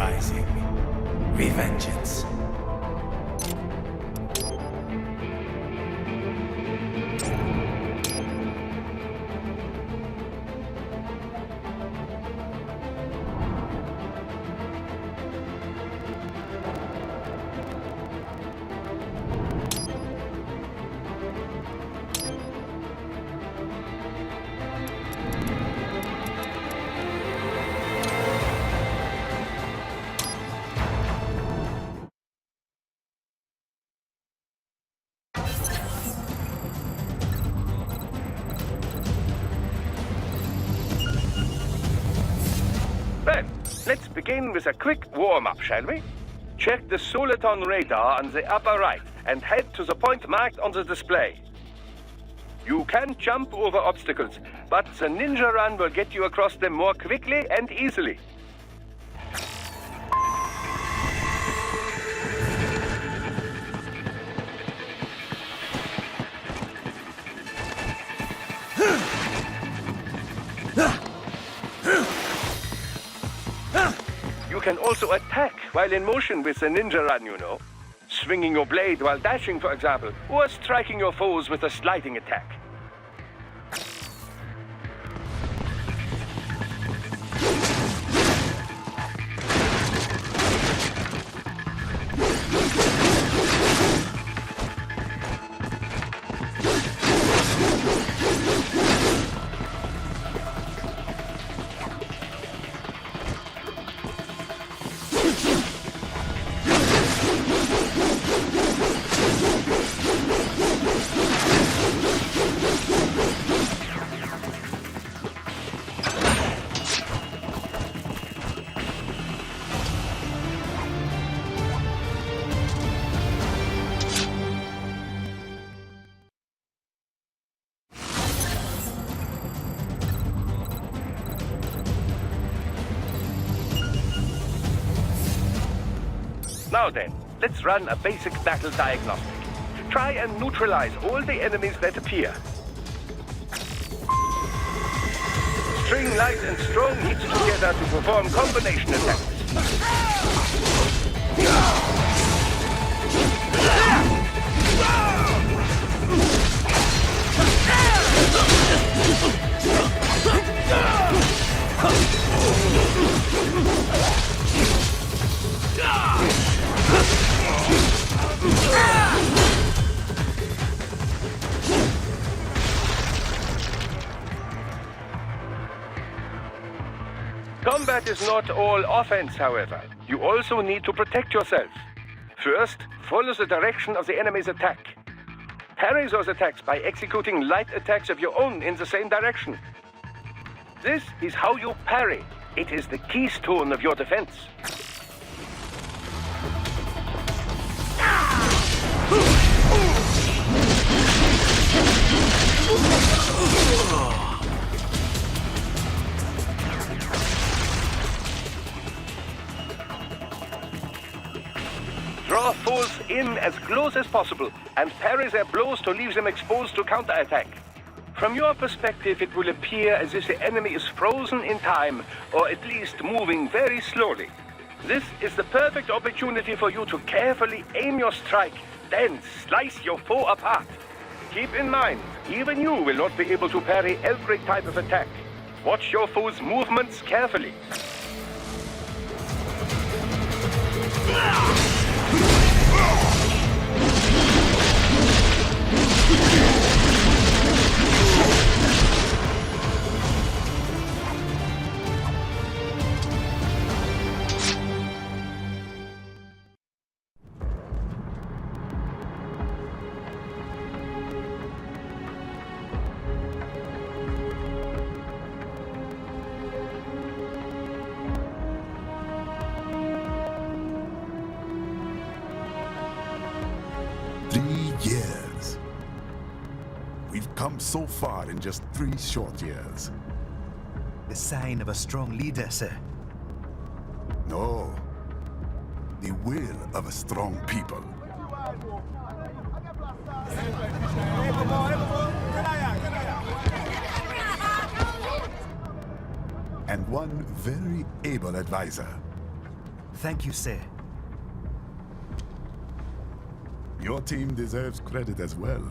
rising. Revengance. Let's begin with a quick warm-up, shall we? Check the Soliton radar on the upper right and head to the point marked on the display. You can jump over obstacles, but the ninja run will get you across them more quickly and easily. You can also attack while in motion with the ninja run, you know. Swinging your blade while dashing, for example, or striking your foes with a sliding attack. Now then, let's run a basic battle diagnostic. Try and neutralize all the enemies that appear. String light and strong hits together to perform combination attacks. Combat is not all offense, however. You also need to protect yourself. First, follow the direction of the enemy's attack. Parry those attacks by executing light attacks of your own in the same direction. This is how you parry. It is the keystone of your defense. Draw foes in as close as possible and parry their blows to leave them exposed to counterattack. From your perspective, it will appear as if the enemy is frozen in time, or at least moving very slowly. This is the perfect opportunity for you to carefully aim your strike, then slice your foe apart. Keep in mind, even you will not be able to parry every type of attack. Watch your foe's movements carefully. Years. We've come so far in just 3 short years. The sign of a strong leader, sir. No. The will of a strong people. And one very able advisor. Thank you, sir. Your team deserves credit as well,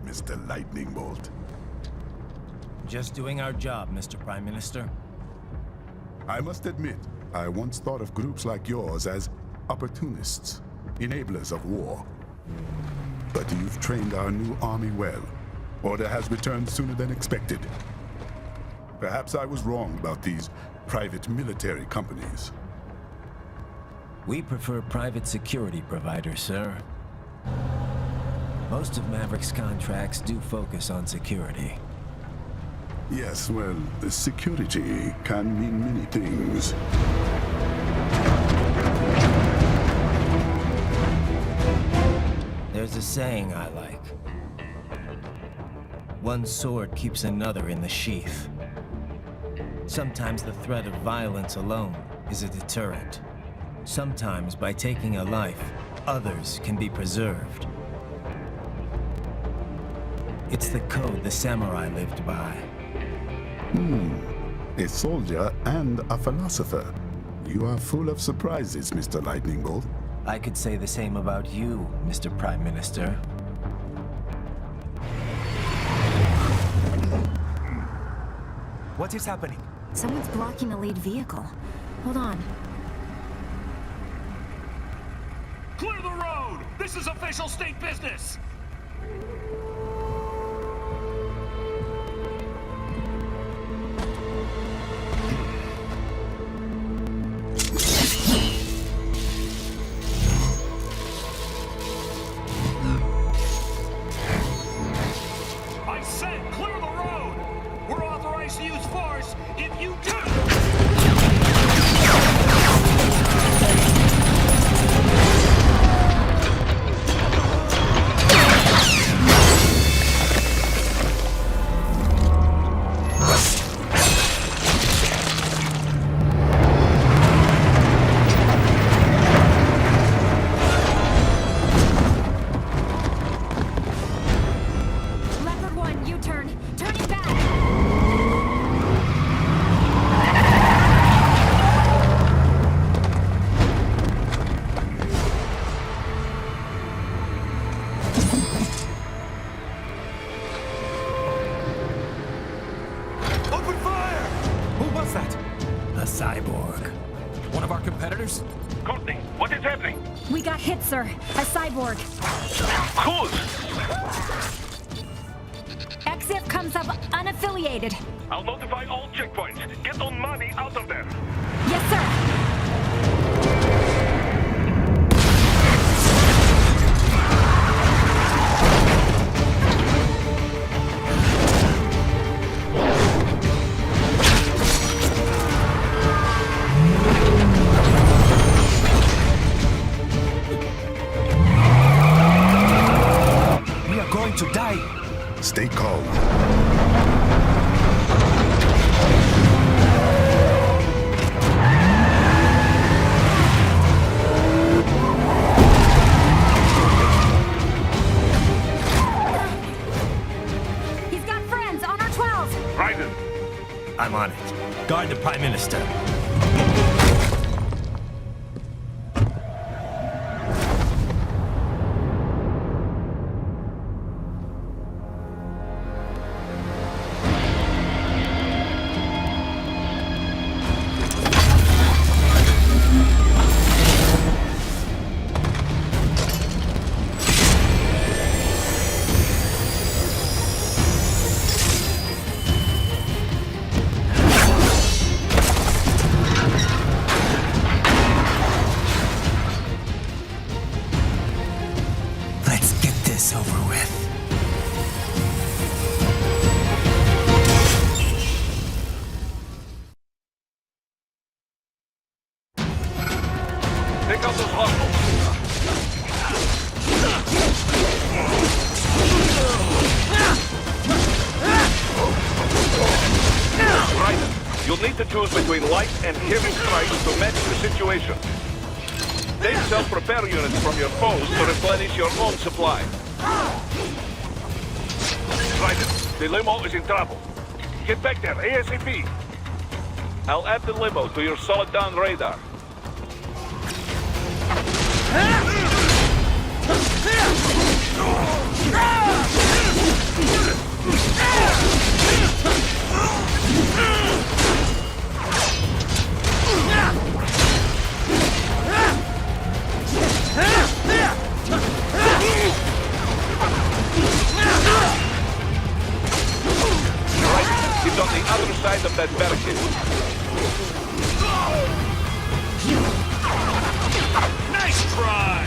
Mr. Lightning Bolt. Just doing our job, Mr. Prime Minister. I must admit, I once thought of groups like yours as opportunists, enablers of war. But you've trained our new army well. Order has returned sooner than expected. Perhaps I was wrong about these private military companies. We prefer private security providers, sir. Most of Maverick's contracts do focus on security. Yes, well, security can mean many things. There's a saying I like. One sword keeps another in the sheath. Sometimes the threat of violence alone is a deterrent. Sometimes by taking a life, others can be preserved. It's the code the samurai lived by. A soldier and a philosopher. You are full of surprises, Mr. Lightning Bolt. I could say the same about you, Mr. Prime Minister. What is happening? Someone's blocking the lead vehicle. Hold on. Clear the road! This is official state business! I said clear the road! We're authorized to use force if you do! Leopard 1, U-turn. Turning back. Open fire! Who was that? A cyborg. One of our competitors? Courtney, what is happening? We got hit, sir. A cyborg. Who's? XF comes up unaffiliated. I'll notify all checkpoints. Get on money out of there. Yes, sir. We are going to die. Stay calm. He's got friends on our 12. Raiden, I'm on it. Guard the Prime Minister. Let's get this over with. take out those hostiles. Raiden, you'll need to choose between light and heavy strikes to match the situation. Take self-repair units from your foes to replenish your own supply. Raiden, the limo is in trouble. Get back there, ASAP. I'll add the limo to your solid down radar. He's on the other side of that barricade. Nice try!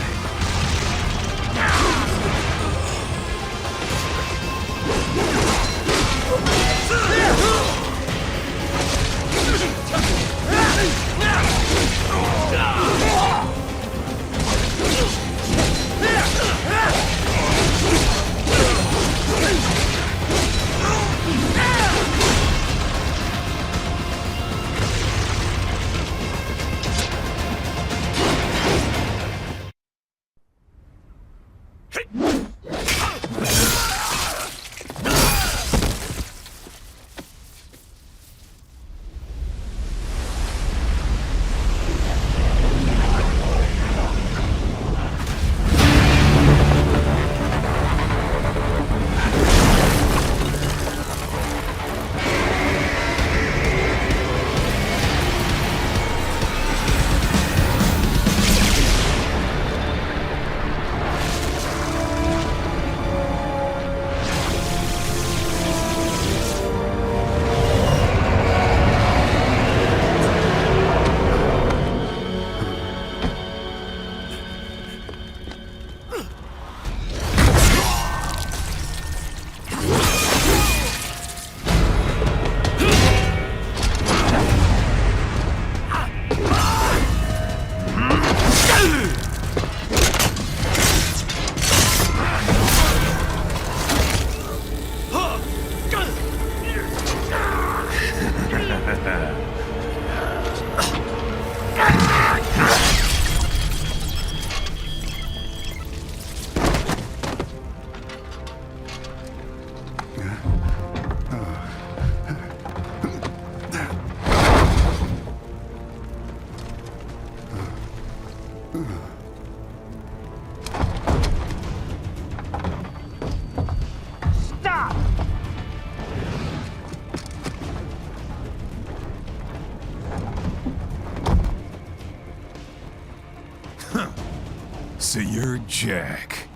So you're Jack.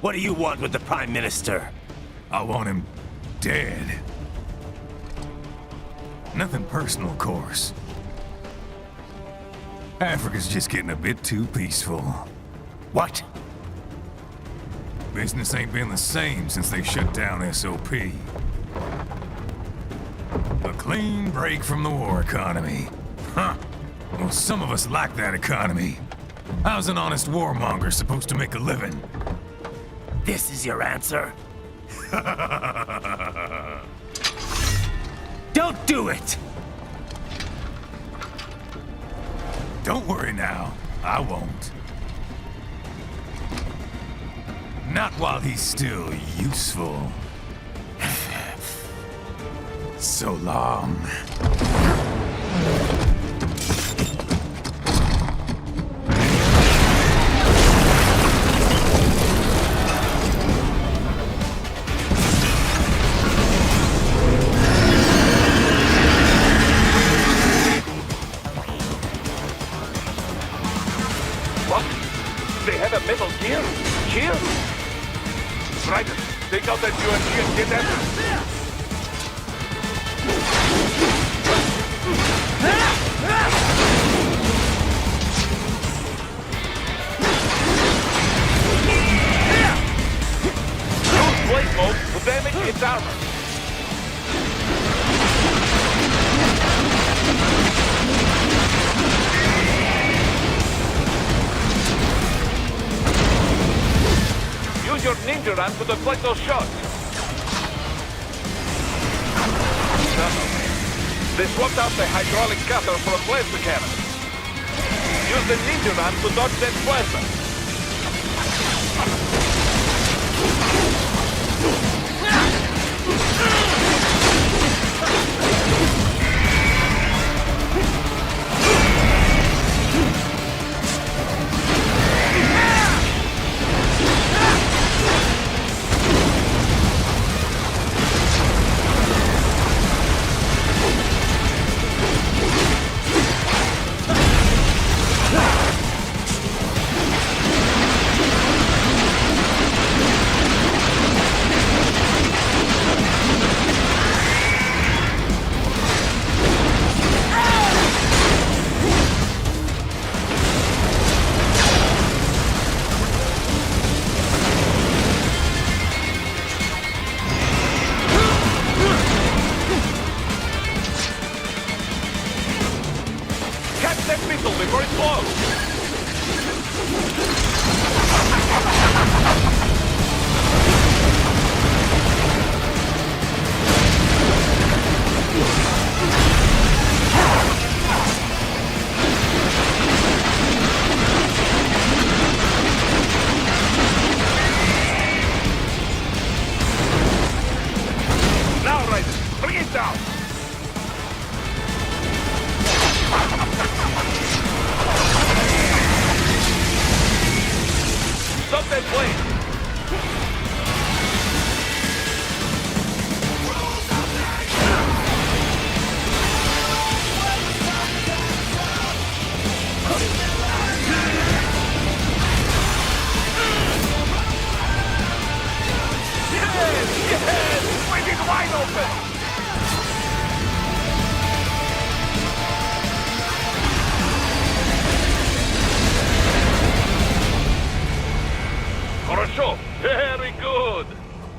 What do you want with the Prime Minister? I want him dead. Nothing personal, of course. Africa's just getting a bit too peaceful. What? Business ain't been the same since they shut down SOP. A clean break from the war economy. Huh. Well, some of us like that economy. How's an honest warmonger supposed to make a living? This is your answer? Don't do it! Don't worry now. I won't. Not while he's still useful. So long. What? They have a metal gear? Here? Ryder, take out that UMP and get after it. Use blade mode to damage its armor. Use your ninja run to deflect those shots. They swapped out the hydraulic cutter for a plasma cannon. Use the ninja run to dodge that plasma. Yes! Swinging wide open! Хорошо. Very good.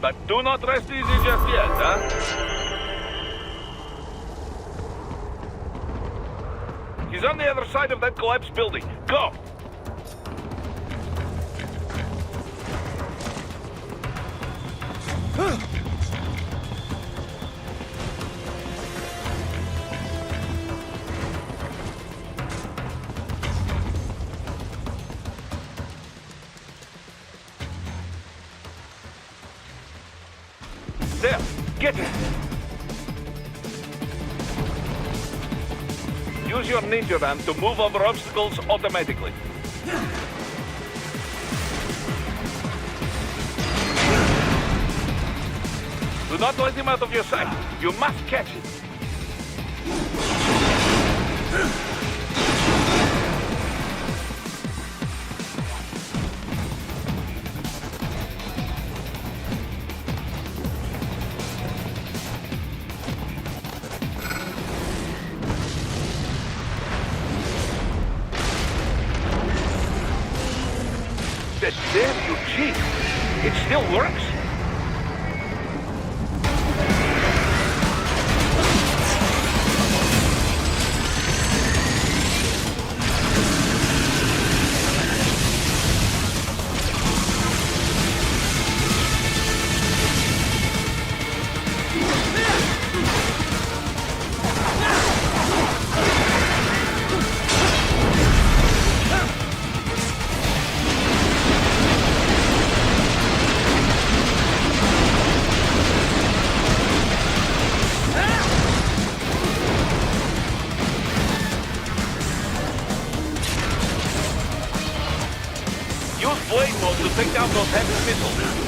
But do not rest easy just yet, huh? He's on the other side of that collapsed building. Go! There, get it! Use your ninja van to move over obstacles automatically. Do not let him out of your sight. You must catch him. There you cheat. It still works. Use blade mode to take down those heavy missiles.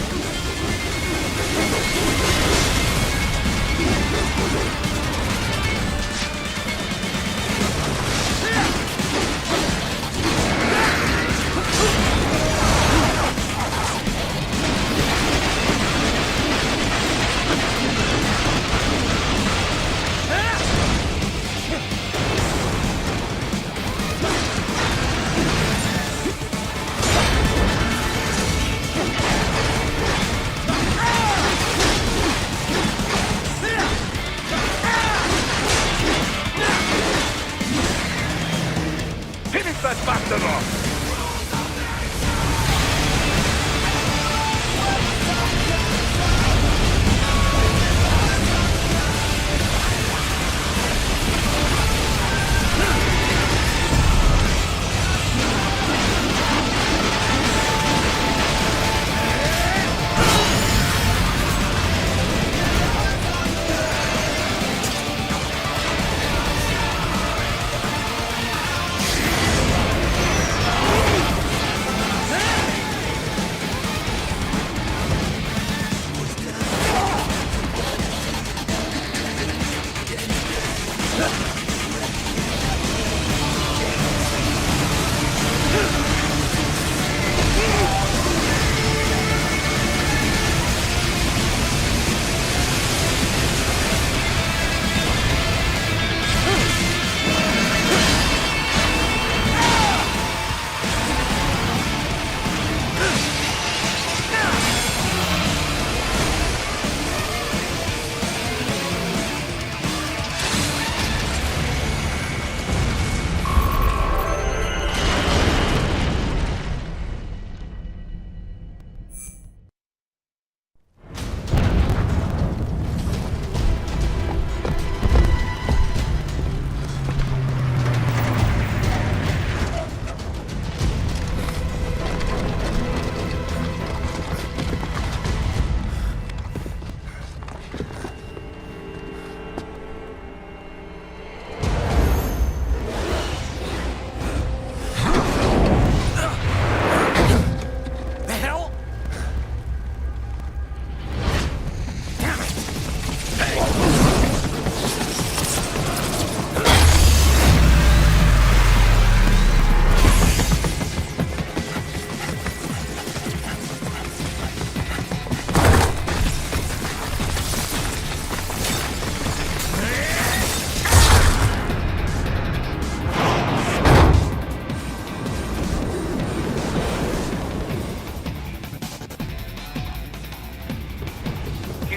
Finish that bastard off!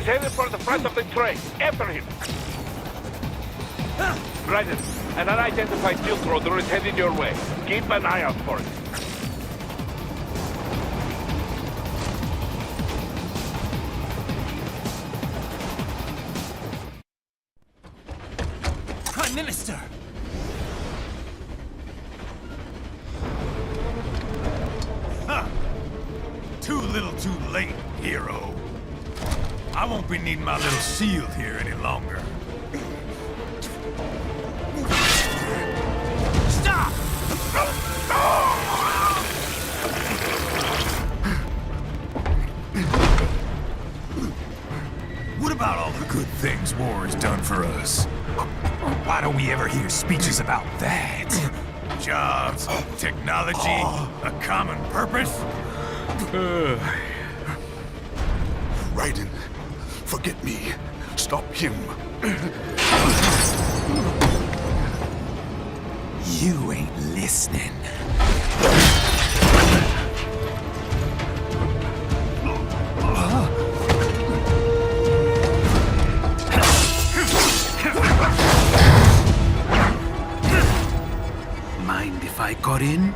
He's headed for the front of the train. After him. Raiden, an unidentified field roader is headed your way. Keep an eye out for it. Prime Minister! Too little too late, hero. I won't be needing my little shield here any longer. Stop! What about all the good things war has done for us? Why don't we ever hear speeches about that? Jobs, technology, a common purpose? Raiden, forget me. Stop him. You ain't listening. Mind if I got in?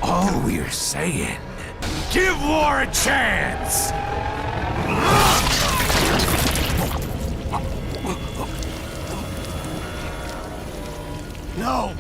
All we're saying, give war a chance! No!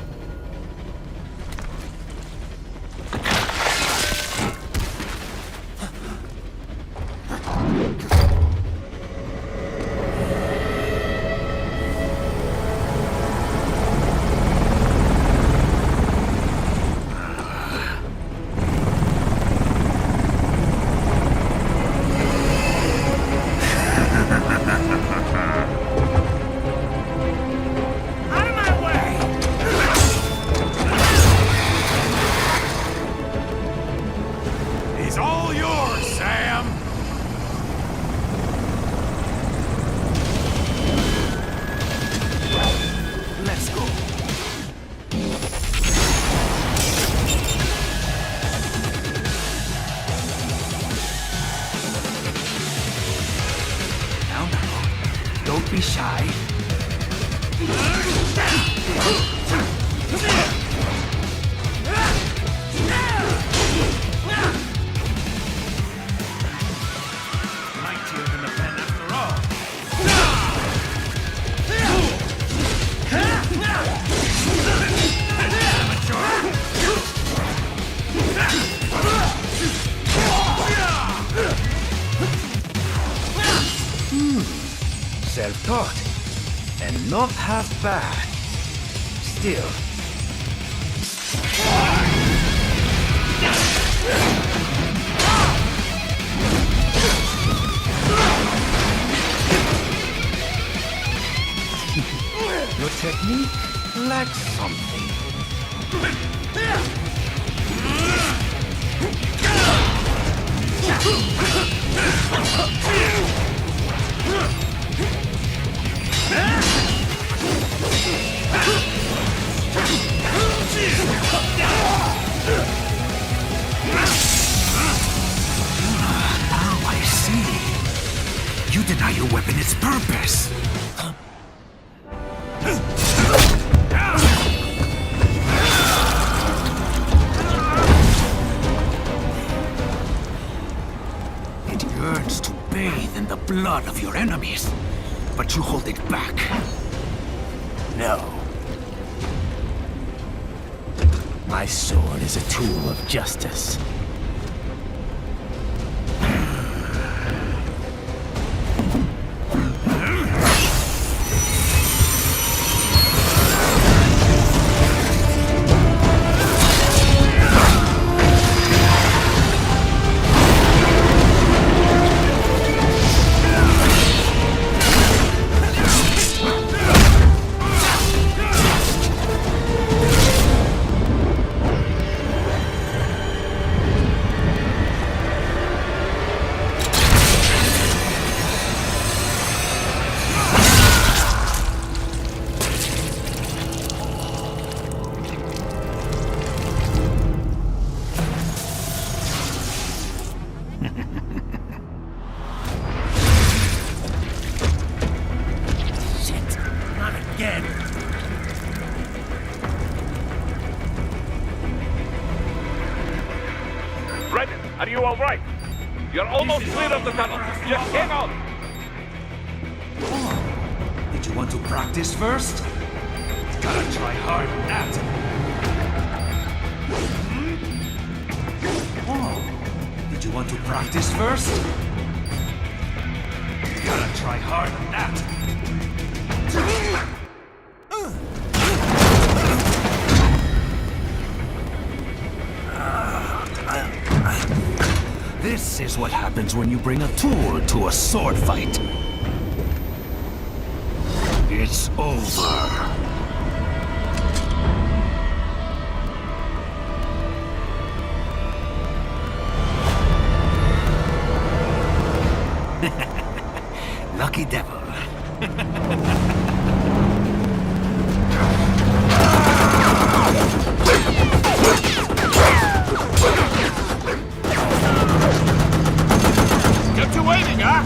He's all yours, Sam! Let's go. Now, don't be shy. Mightier than the pen after all. Self-taught. And not half bad. Still. Your technique lacks something. Now I see. You deny your weapon its purpose. It yearns to bathe in the blood of your enemies, but you hold it back. No. My sword is a tool of justice. clear of the tunnel. Just hang on. Oh, did you want to practice first? Gotta try hard on that. Oh, did you want to practice first? Gotta try hard on that. This is what happens when you bring a tool to a sword fight. It's over. Lucky devil. Kept you waiting, huh?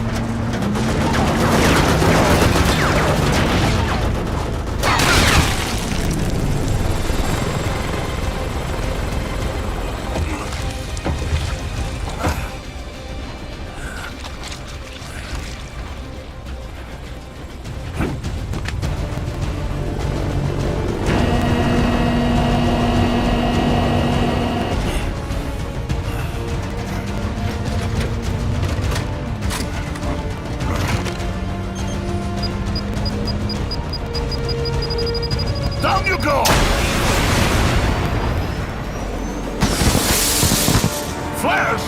Down you go! Flares!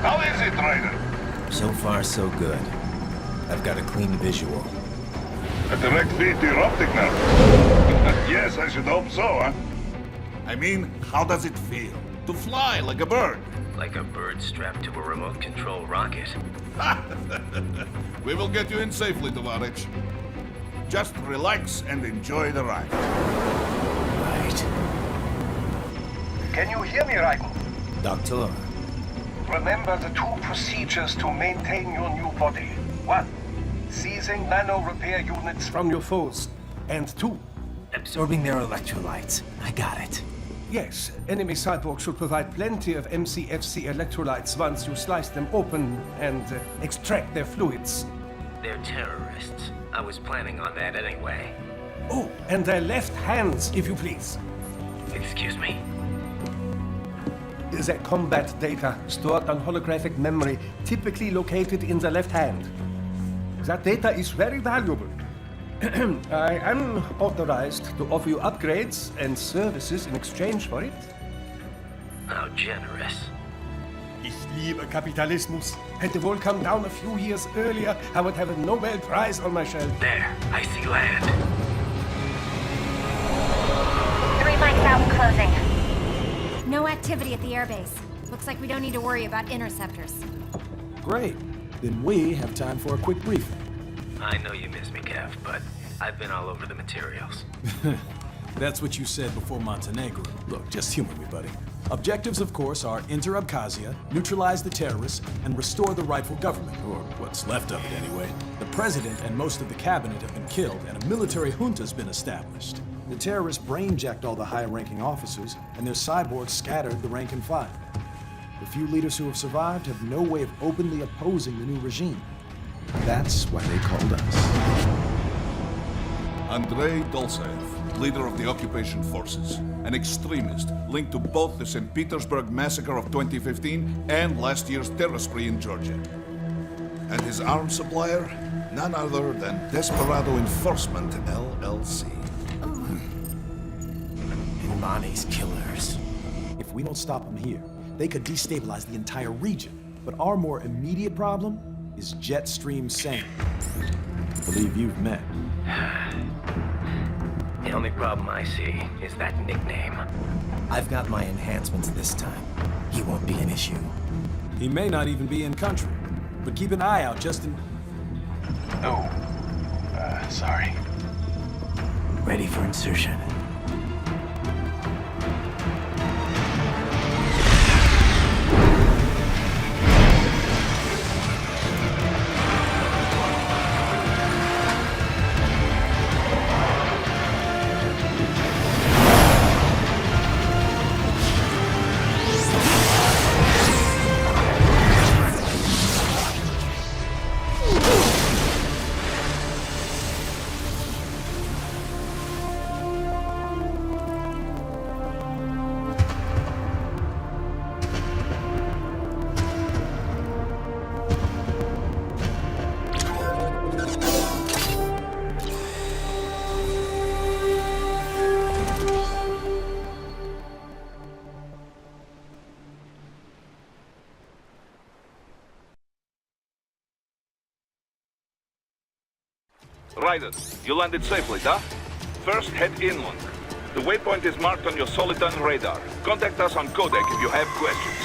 How is it, Ryder? So far, so good. I've got a clean visual. A direct feed to your optic nerve. Yes, I should hope so, huh? I mean, how does it feel? To fly like a bird? Like a bird strapped to a remote control rocket. We will get you in safely, Tovarich. Just relax and enjoy the ride. Right. Can you hear me, Raiden? Doctor, Remember the two procedures to maintain your new body. 1. Seizing nano repair units from your foes. And 2. absorbing their electrolytes. I got it. Yes, enemy cyborgs should provide plenty of MCFC electrolytes once you slice them open and extract their fluids. They're terrorists. I was planning on that anyway. Oh, and their left hands, if you please. Excuse me? The combat data stored on holographic memory, typically located in the left hand. That data is very valuable. I am authorized to offer you upgrades and services in exchange for it. How generous. Ich liebe Kapitalismus. Hätte wohl come down a few years earlier, I would have a Nobel Prize on my shelf. There, I see land. 3 mics out and closing. No activity at the airbase. Looks like we don't need to worry about interceptors. Great. Then we have time for a quick briefing. I know you miss me, Kev, but I've been all over the materials. That's what you said before Montenegro. Look, just humor me, buddy. Objectives, of course, are enter Abkhazia, neutralize the terrorists, and restore the rightful government, or what's left of it anyway. The president and most of the cabinet have been killed, and a military junta's been established. The terrorists brain-jacked all the high-ranking officers, and their cyborgs scattered the rank and file. The few leaders who have survived have no way of openly opposing the new regime. That's why they called us. Andrei Dolzaev, leader of the occupation forces, an extremist linked to both the St. Petersburg massacre of 2015 and last year's terror spree in Georgia. And his arms supplier, none other than Desperado Enforcement, LLC. Imani's killers. If we don't stop them here, they could destabilize the entire region. But our more immediate problem is Jetstream Sane. I believe you've met. The only problem I see is that nickname. I've got my enhancements this time. He won't be an issue. He may not even be in country, but keep an eye out just in... Oh, sorry. Ready for insertion. Ryder, you landed safely, huh? First, head inland. The waypoint is marked on your Soliton radar. Contact us on Codec if you have questions.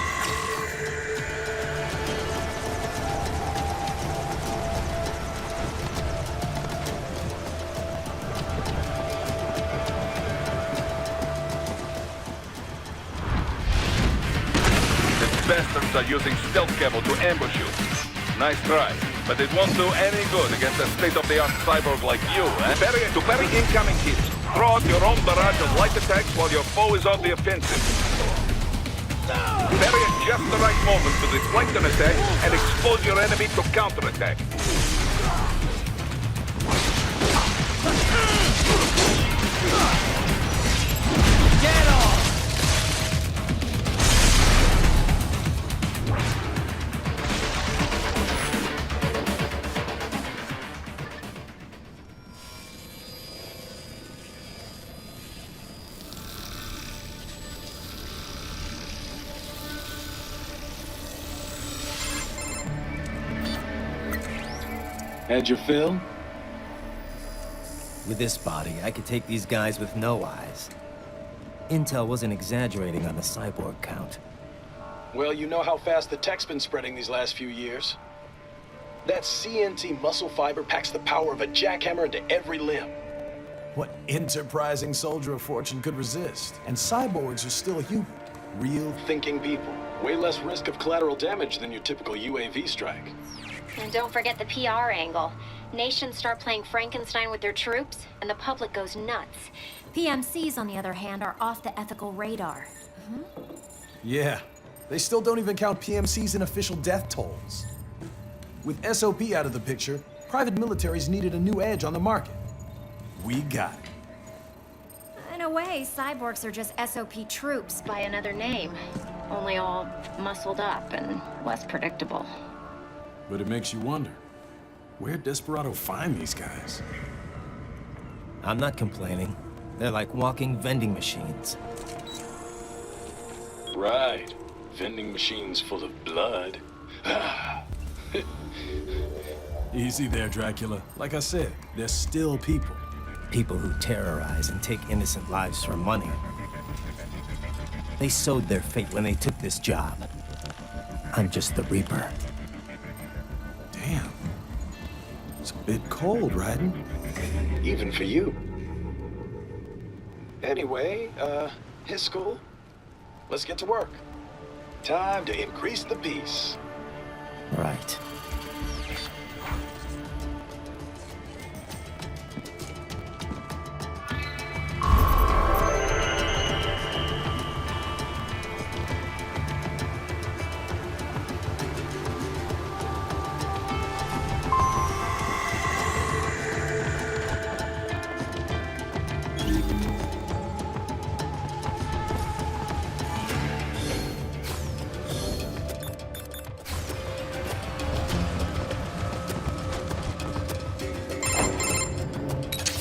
The bastards are using stealth cable to ambush you. Nice try. But it won't do any good against a state-of-the-art cyborg like you, eh? To parry incoming hits, throw out your own barrage of light attacks while your foe is on the offensive. Parry at just the right moment to deflect an attack and expose your enemy to counterattack. Get off! Had your fill? With this body, I could take these guys with no eyes. Intel wasn't exaggerating on the cyborg count. Well, you know how fast the tech's been spreading these last few years. That CNT muscle fiber packs the power of a jackhammer into every limb. What enterprising soldier of fortune could resist? And cyborgs are still human. Real Thinking people. Way less risk of collateral damage than your typical UAV strike. And don't forget the PR angle. Nations start playing Frankenstein with their troops, and the public goes nuts. PMCs, on the other hand, are off the ethical radar. Yeah. They still don't even count PMCs in official death tolls. With SOP out of the picture, private militaries needed a new edge on the market. We got it. In a way, cyborgs are just SOP troops by another name. Only all muscled up and less predictable. But it makes you wonder, where'd Desperado find these guys? I'm not complaining. They're like walking vending machines. Right. Vending machines full of blood. Easy there, Dracula. Like I said, they're still people. People who terrorize and take innocent lives for money. They sowed their fate when they took this job. I'm just the Reaper. Damn. It's a bit cold, Raiden. Even for you. Anyway, his school. Let's get to work. Time to increase the peace. Right.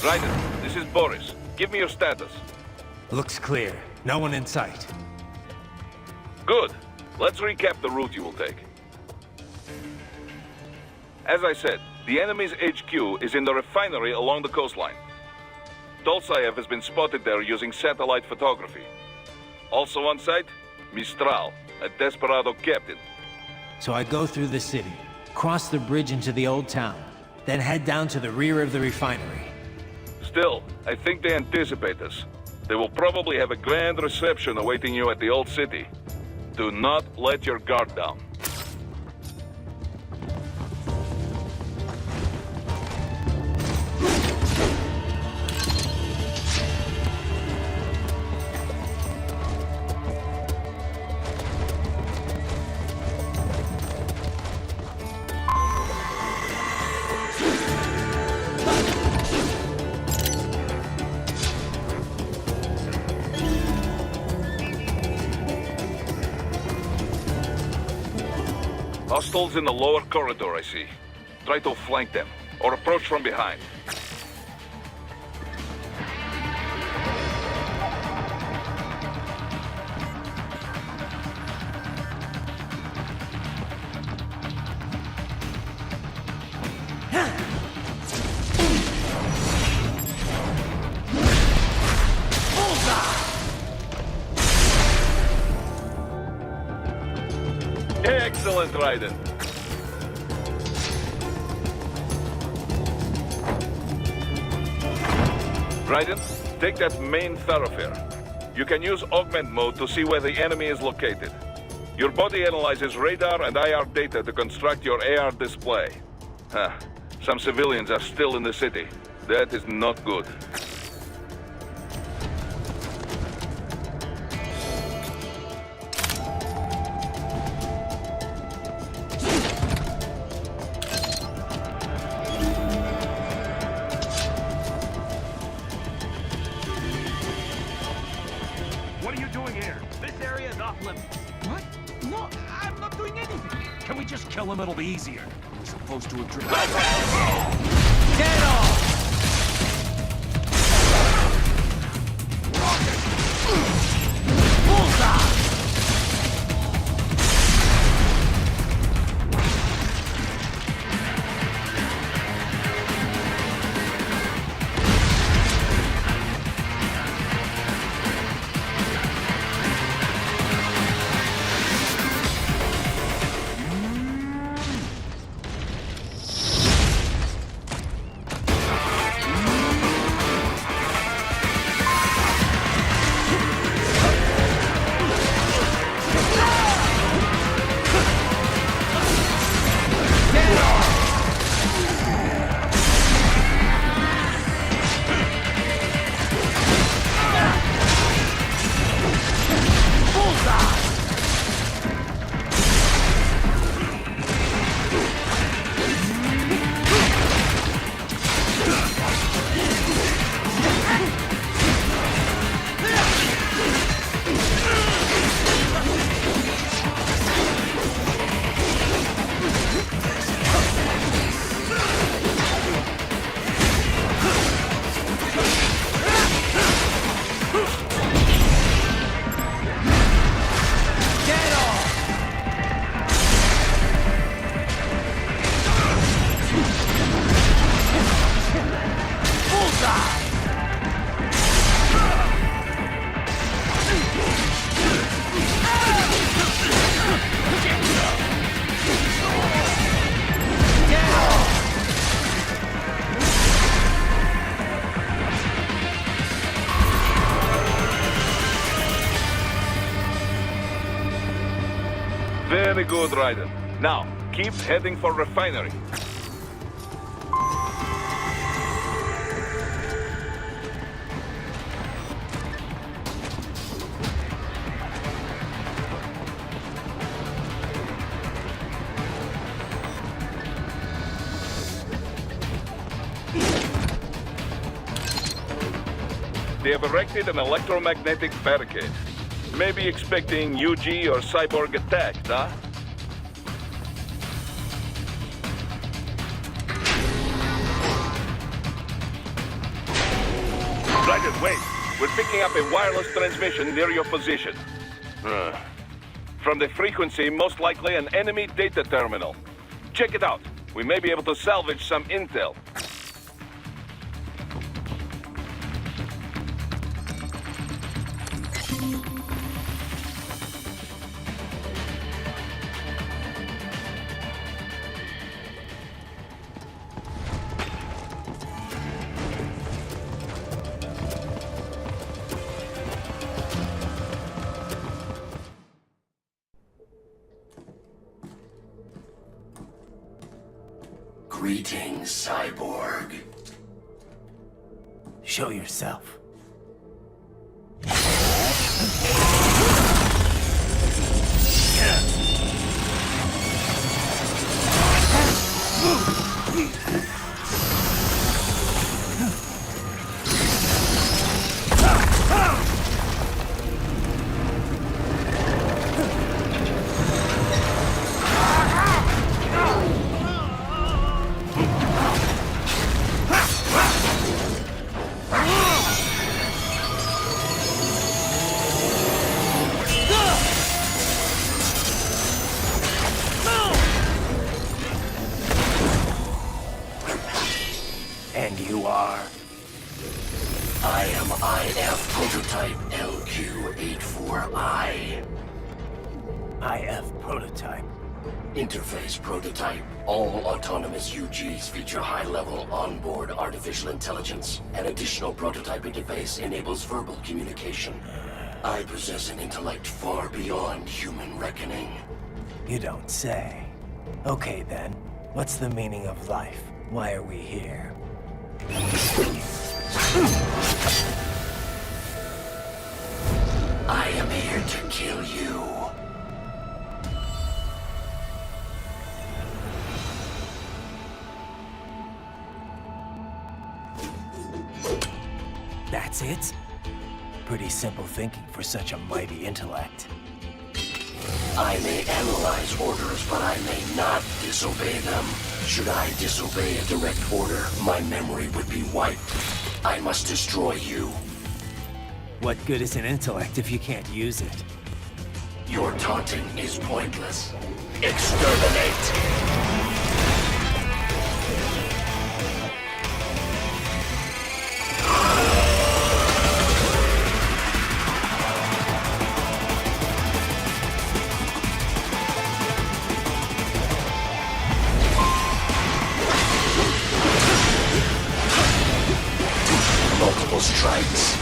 Raiden, this is Boris. Give me your status. Looks clear. No one in sight. Good. Let's recap the route you will take. As I said, the enemy's HQ is in the refinery along the coastline. Dolzaev has been spotted there using satellite photography. Also on site, Mistral, a desperado captain. So I go through the city, cross the bridge into the old town, then head down to the rear of the refinery. Still, I think they anticipate us. They will probably have a grand reception awaiting you at the old city. Do not let your guard down. Hostiles in the lower corridor, I see. Try to flank them, or approach from behind. Excellent, Raiden. Raiden, take that main thoroughfare. You can use augment mode to see where the enemy is located. Your body analyzes radar and IR data to construct your AR display. Some civilians are still in the city. That is not good. What are you doing here? This area is off limits. What? No, I'm not doing anything. Can we just kill him? It'll be easier. We're supposed to address... Get off! Bullseye! Very good, Raiden. Now, keep heading for refinery. They have erected an electromagnetic barricade. Maybe expecting UG or Cyborg attack, huh? Ryder, wait. We're picking up a wireless transmission near your position. From the frequency, most likely an enemy data terminal. Check it out. We may be able to salvage some intel. Greetings, cyborg. Show yourself. And you are? I am IF Prototype LQ-84I. IF Prototype. Interface Prototype. All autonomous UGs feature high-level onboard artificial intelligence. An additional prototype interface enables verbal communication. I possess an intellect far beyond human reckoning. You don't say. Okay then, what's the meaning of life? Why are we here? I am here to kill you. That's it? Pretty simple thinking for such a mighty intellect. I may analyze orders, but I may not disobey them. Should I disobey a direct order, my memory would be wiped. I must destroy you. What good is an intellect if you can't use it? Your taunting is pointless. Exterminate! Multiple strikes.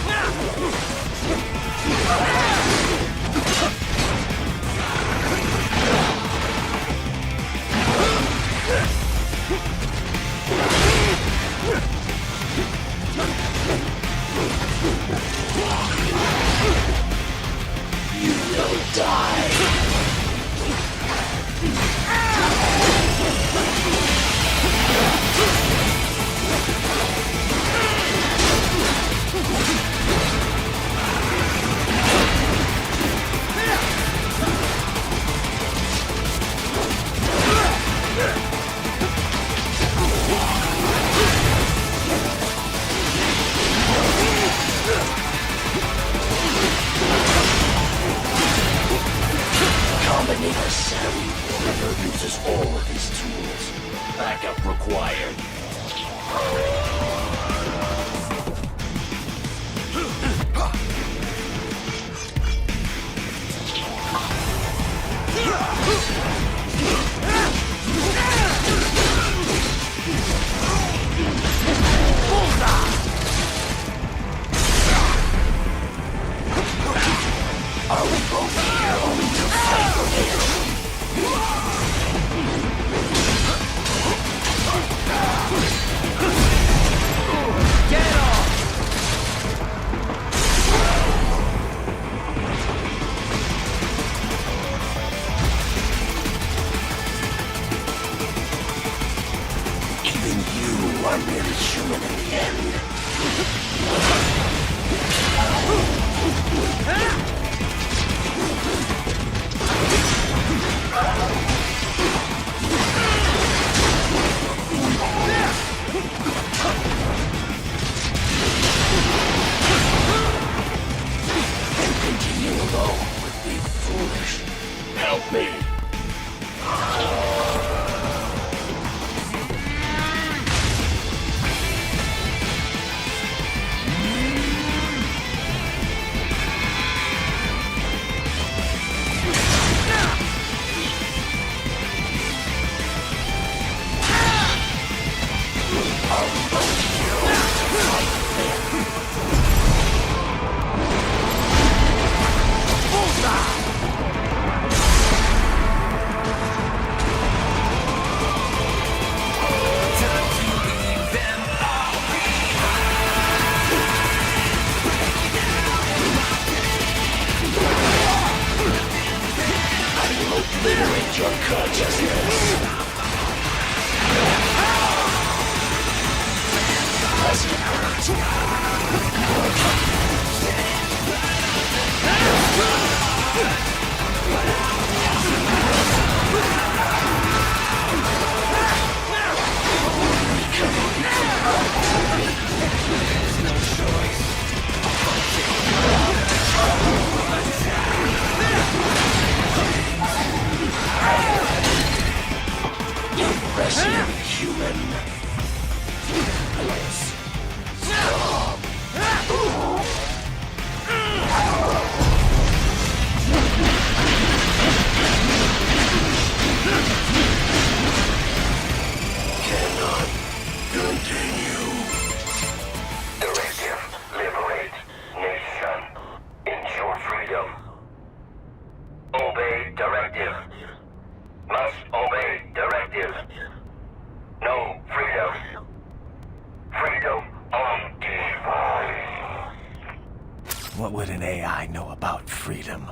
You will die. Combinator 7 never uses all of his tools. Backup required. Are we both here only to fight for him? Get off! Even you are merely human in the end. Liberate your consciousness. As it Impressive, human. Stop. Cannot continue. Directive, liberate nation. Ensure freedom. Obey directive. Must obey directive. No freedom. Freedom on device. What would an AI know about freedom?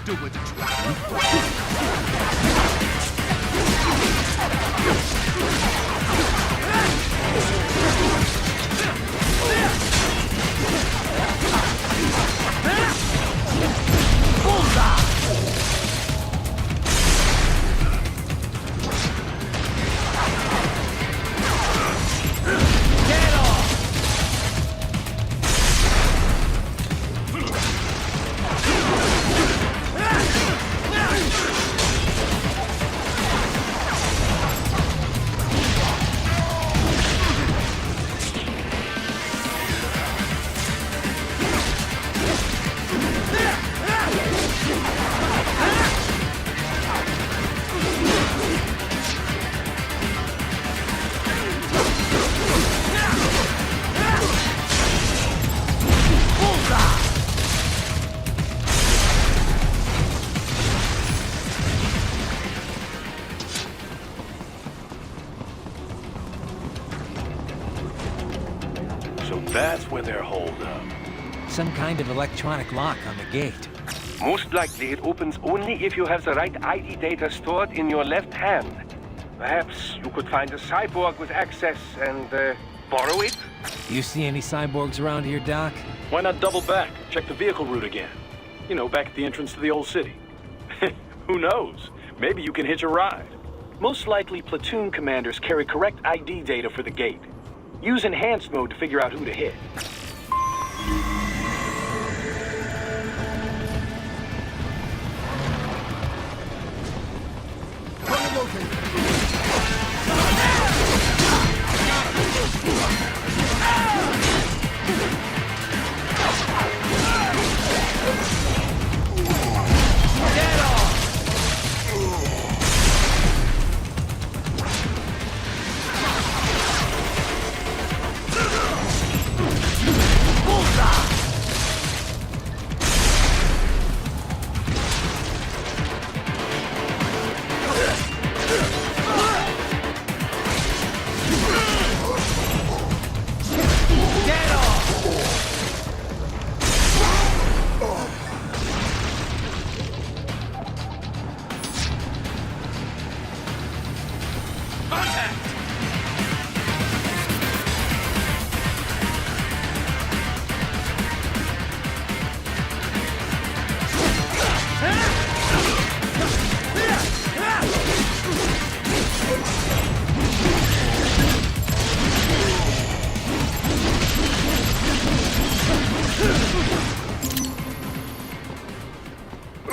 stupid So that's where they're holed up. Some kind of electronic lock on the gate. Most likely it opens only if you have the right ID data stored in your left hand. Perhaps you could find a cyborg with access and borrow it? You see any cyborgs around here, Doc? Why not double back? Check the vehicle route again. You know, back at the entrance to the old city. Who knows? Maybe you can hitch a ride. Most likely, platoon commanders carry correct ID data for the gate. Use enhanced mode to figure out who to hit.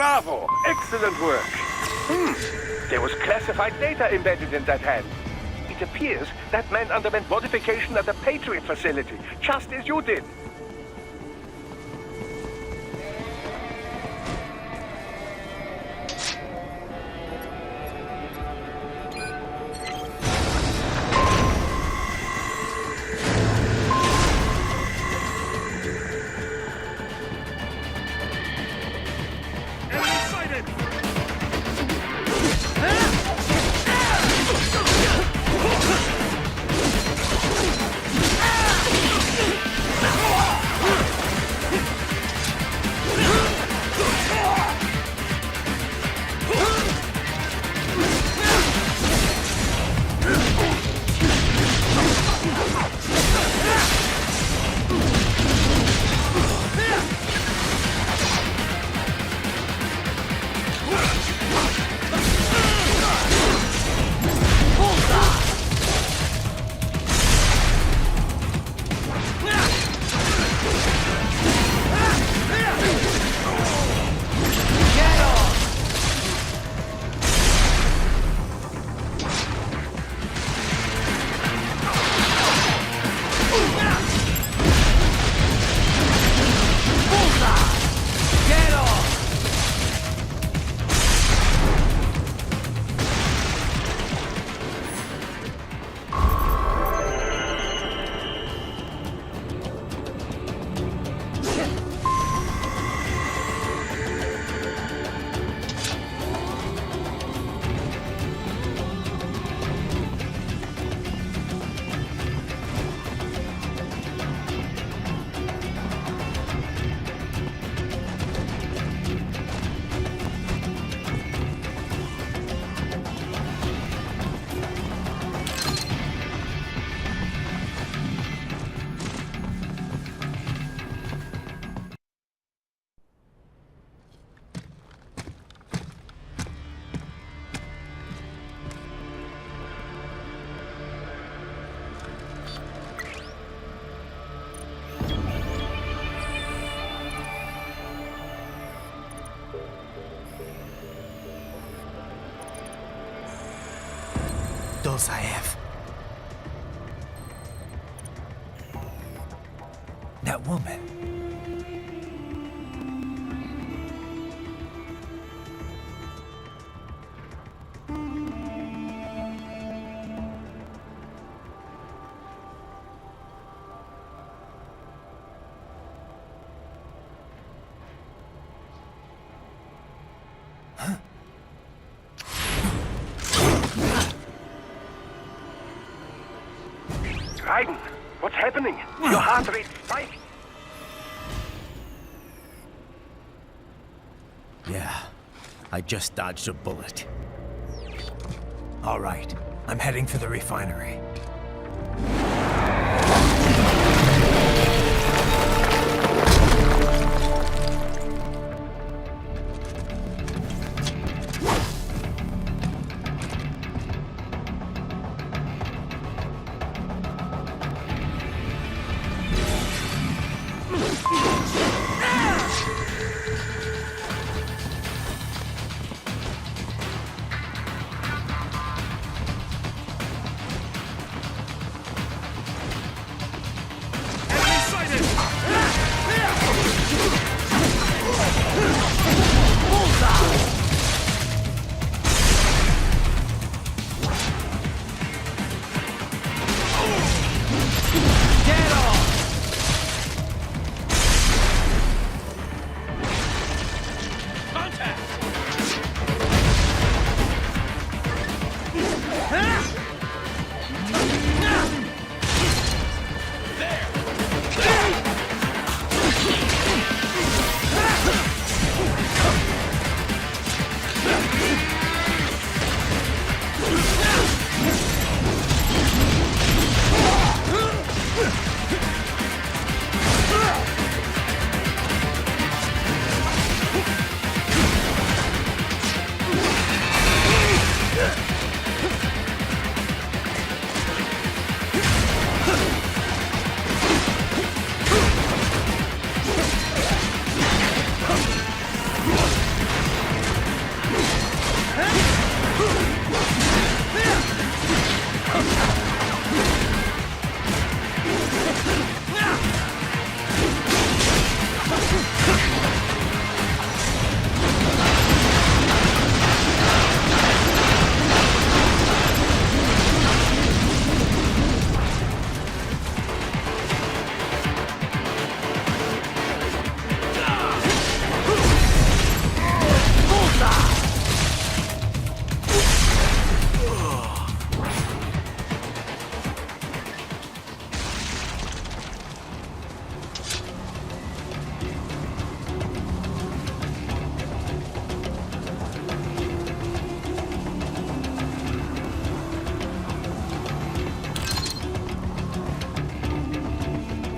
Bravo! Excellent work. There was classified data embedded in that hand. It appears that man underwent modification at the Patriot facility, just as you did. Those I have. That woman. Raiden, what's happening? Your heart rate spiked. Yeah, I just dodged a bullet. All right, I'm heading for the refinery.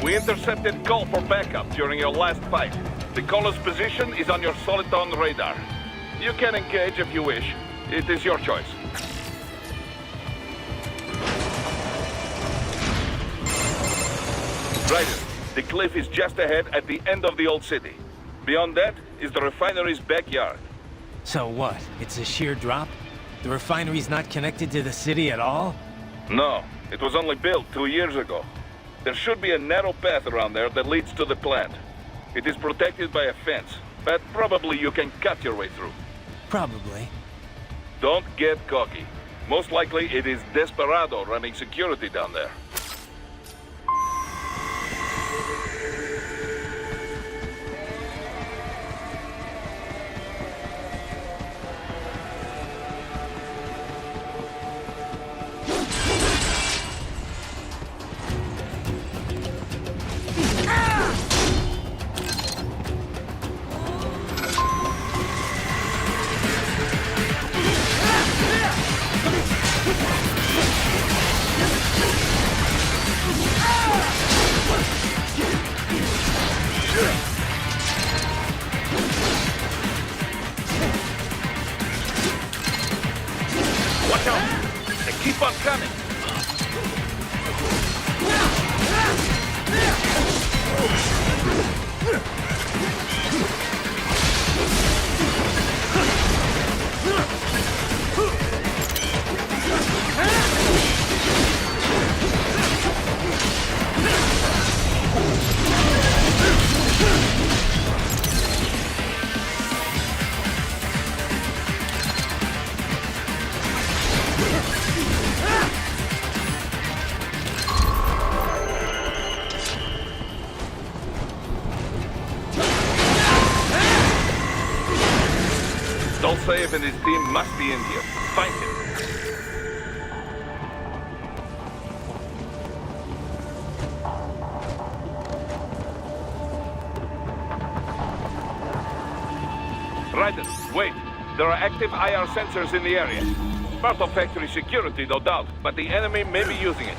We intercepted call for backup during your last fight. The caller's position is on your Soliton radar. You can engage if you wish. It is your choice. Ryder, the cliff is just ahead at the end of the old city. Beyond that is the refinery's backyard. So what? It's a sheer drop? The refinery's not connected to the city at all? No, it was only built 2 years ago. There should be a narrow path around there that leads to the plant. It is protected by a fence, but probably you can cut your way through. Probably. Don't get cocky. Most likely it is Desperado running security down there. Watch out! They keep on coming! Raiders and his team must be in here. Find him. Raiders, wait. There are active IR sensors in the area. Part of factory security, no doubt, but the enemy may be using it.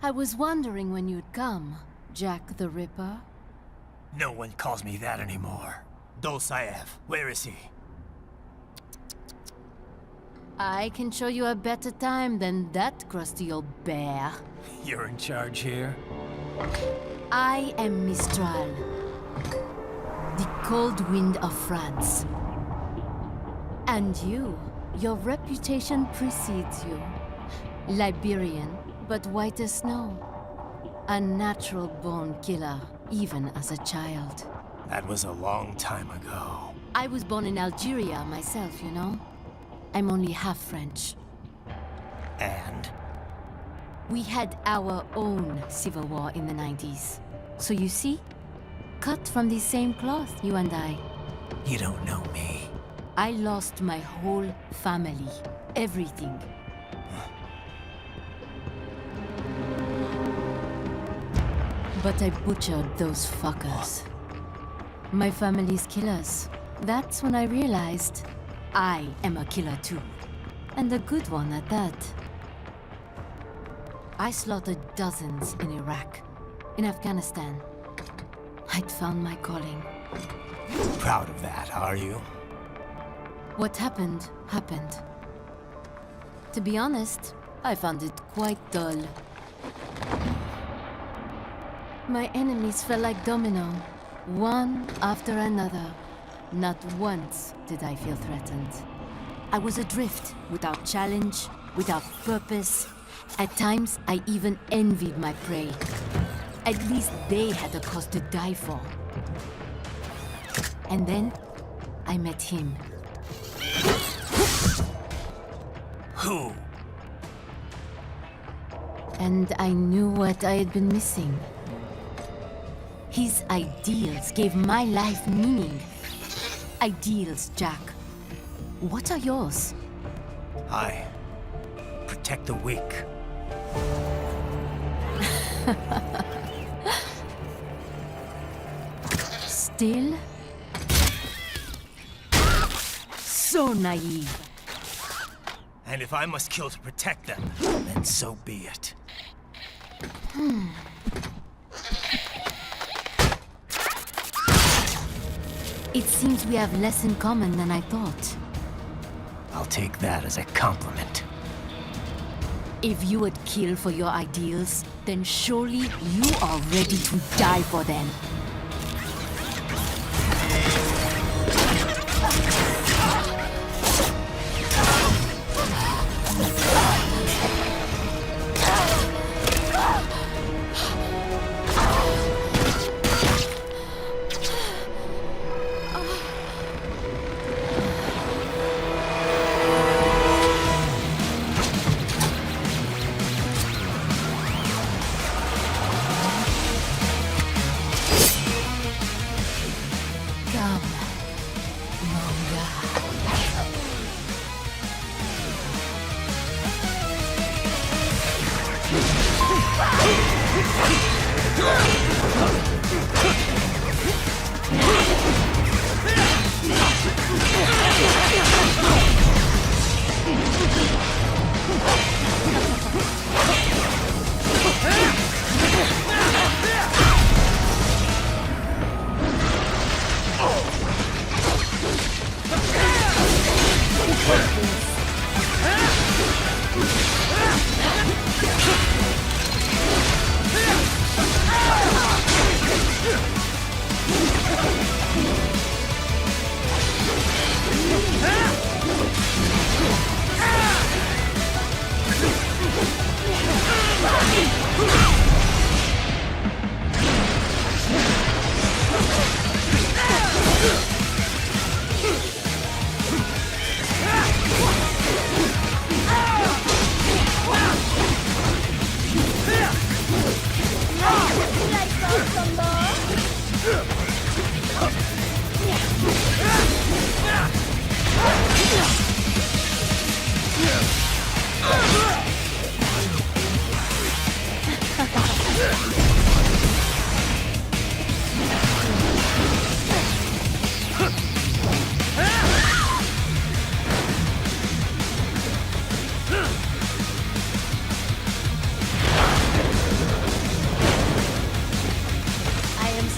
I was wondering when you'd come, Jack the Ripper. No one calls me that anymore. Dosaev, where is he? I can show you a better time than that crusty old bear. You're in charge here? I am Mistral, the cold wind of France. And you, your reputation precedes you. Liberian, but white as snow. A natural-born killer, even as a child. That was a long time ago. I was born in Algeria myself, you know? I'm only half French. And? We had our own civil war in the 90s. So you see? Cut from the same cloth, you and I. You don't know me. I lost my whole family. Everything. But I butchered those fuckers. My family's killers. That's when I realized I am a killer too. And a good one at that. I slaughtered dozens in Iraq, in Afghanistan. I'd found my calling. Proud of that, are you? What happened, happened. To be honest, I found it quite dull. My enemies fell like domino, one after another. Not once did I feel threatened. I was adrift, without challenge, without purpose. At times, I even envied my prey. At least they had a cause to die for. And then, I met him. Who? And I knew what I had been missing. His ideals gave my life meaning. Ideals, Jack. What are yours? I protect the weak. Still? So naive. And if I must kill to protect them, then so be it. It seems we have less in common than I thought. I'll take that as a compliment. If you would kill for your ideals, then surely you are ready to die for them.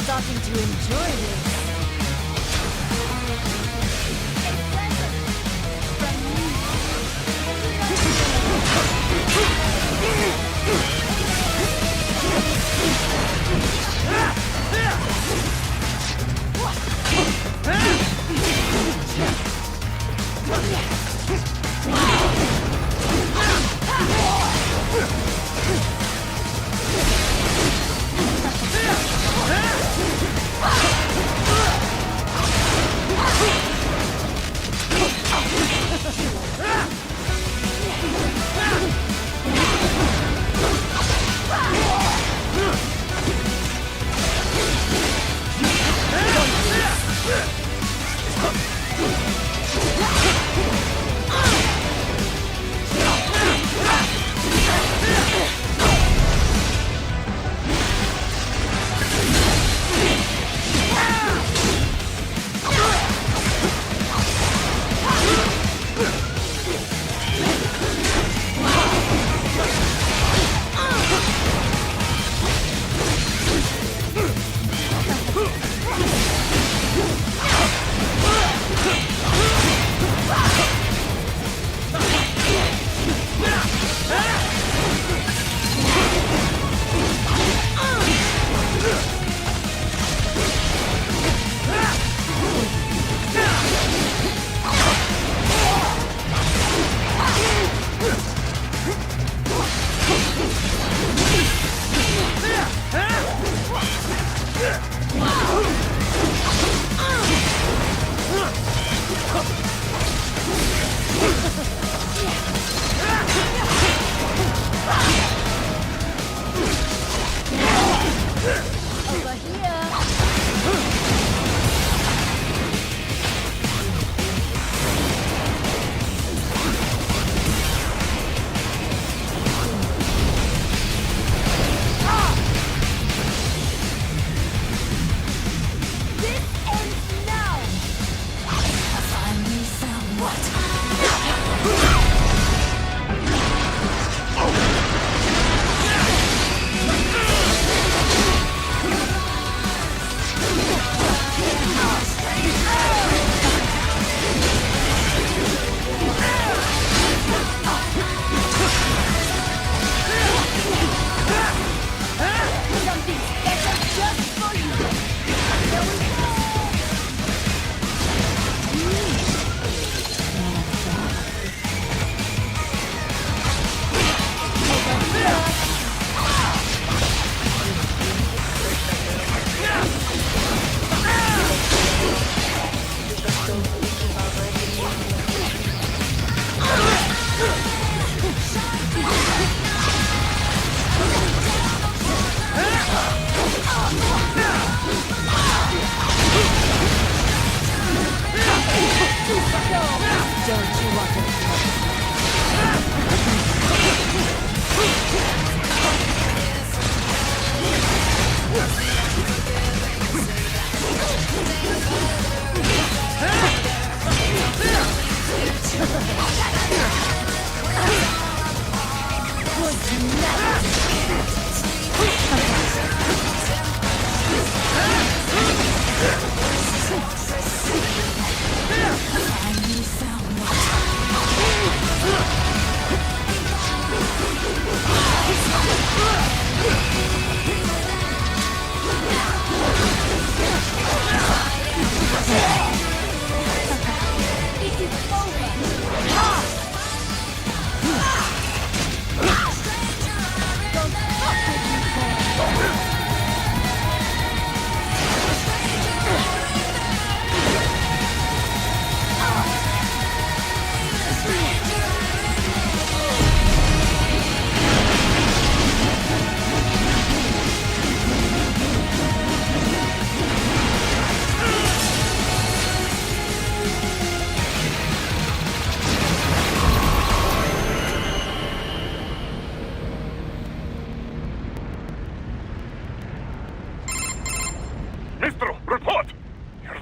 starting to enjoy this.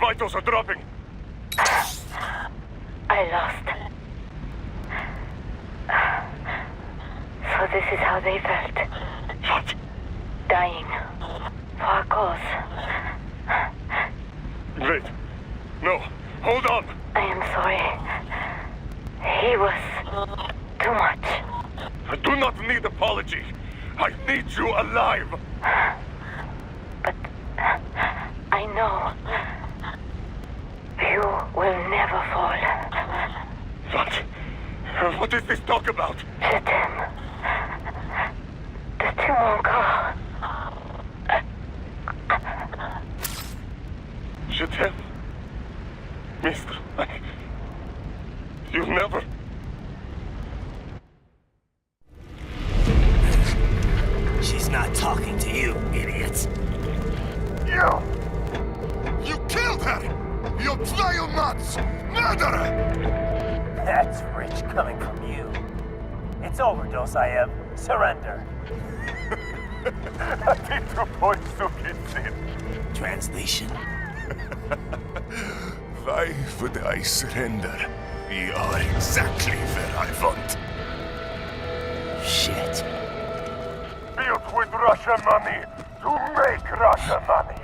vitals are dropping. I lost. So this is how they felt. What? Dying. For a cause. Wait. No. Hold on. I am sorry. He was too much. I do not need apology. I need you alive. But I know you will never fall. What? What is this talk about? Je t'aime. De tout mon corps. Je t'aime. Mister, you never... She's not talking to you, idiot. You killed her! You vile nuts! Murderer! That's rich coming from you. It's overdose, I am. Surrender. Translation. Why would I surrender? We are exactly where I want. Shit. Built with Russian money to make Russian money.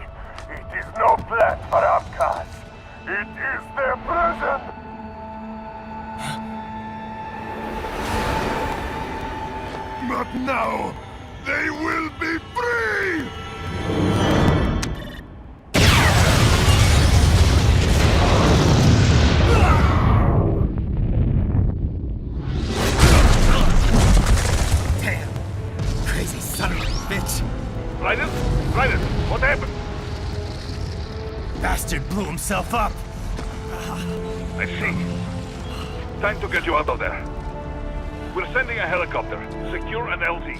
It is no plan for Abkhaz. It is their prison. But now, they will be free! Damn. Crazy son of a bitch. Raiden? Raiden, what happened? Bastard blew himself up. I see. Time to get you out of there. We're sending a helicopter. Secure an LZ.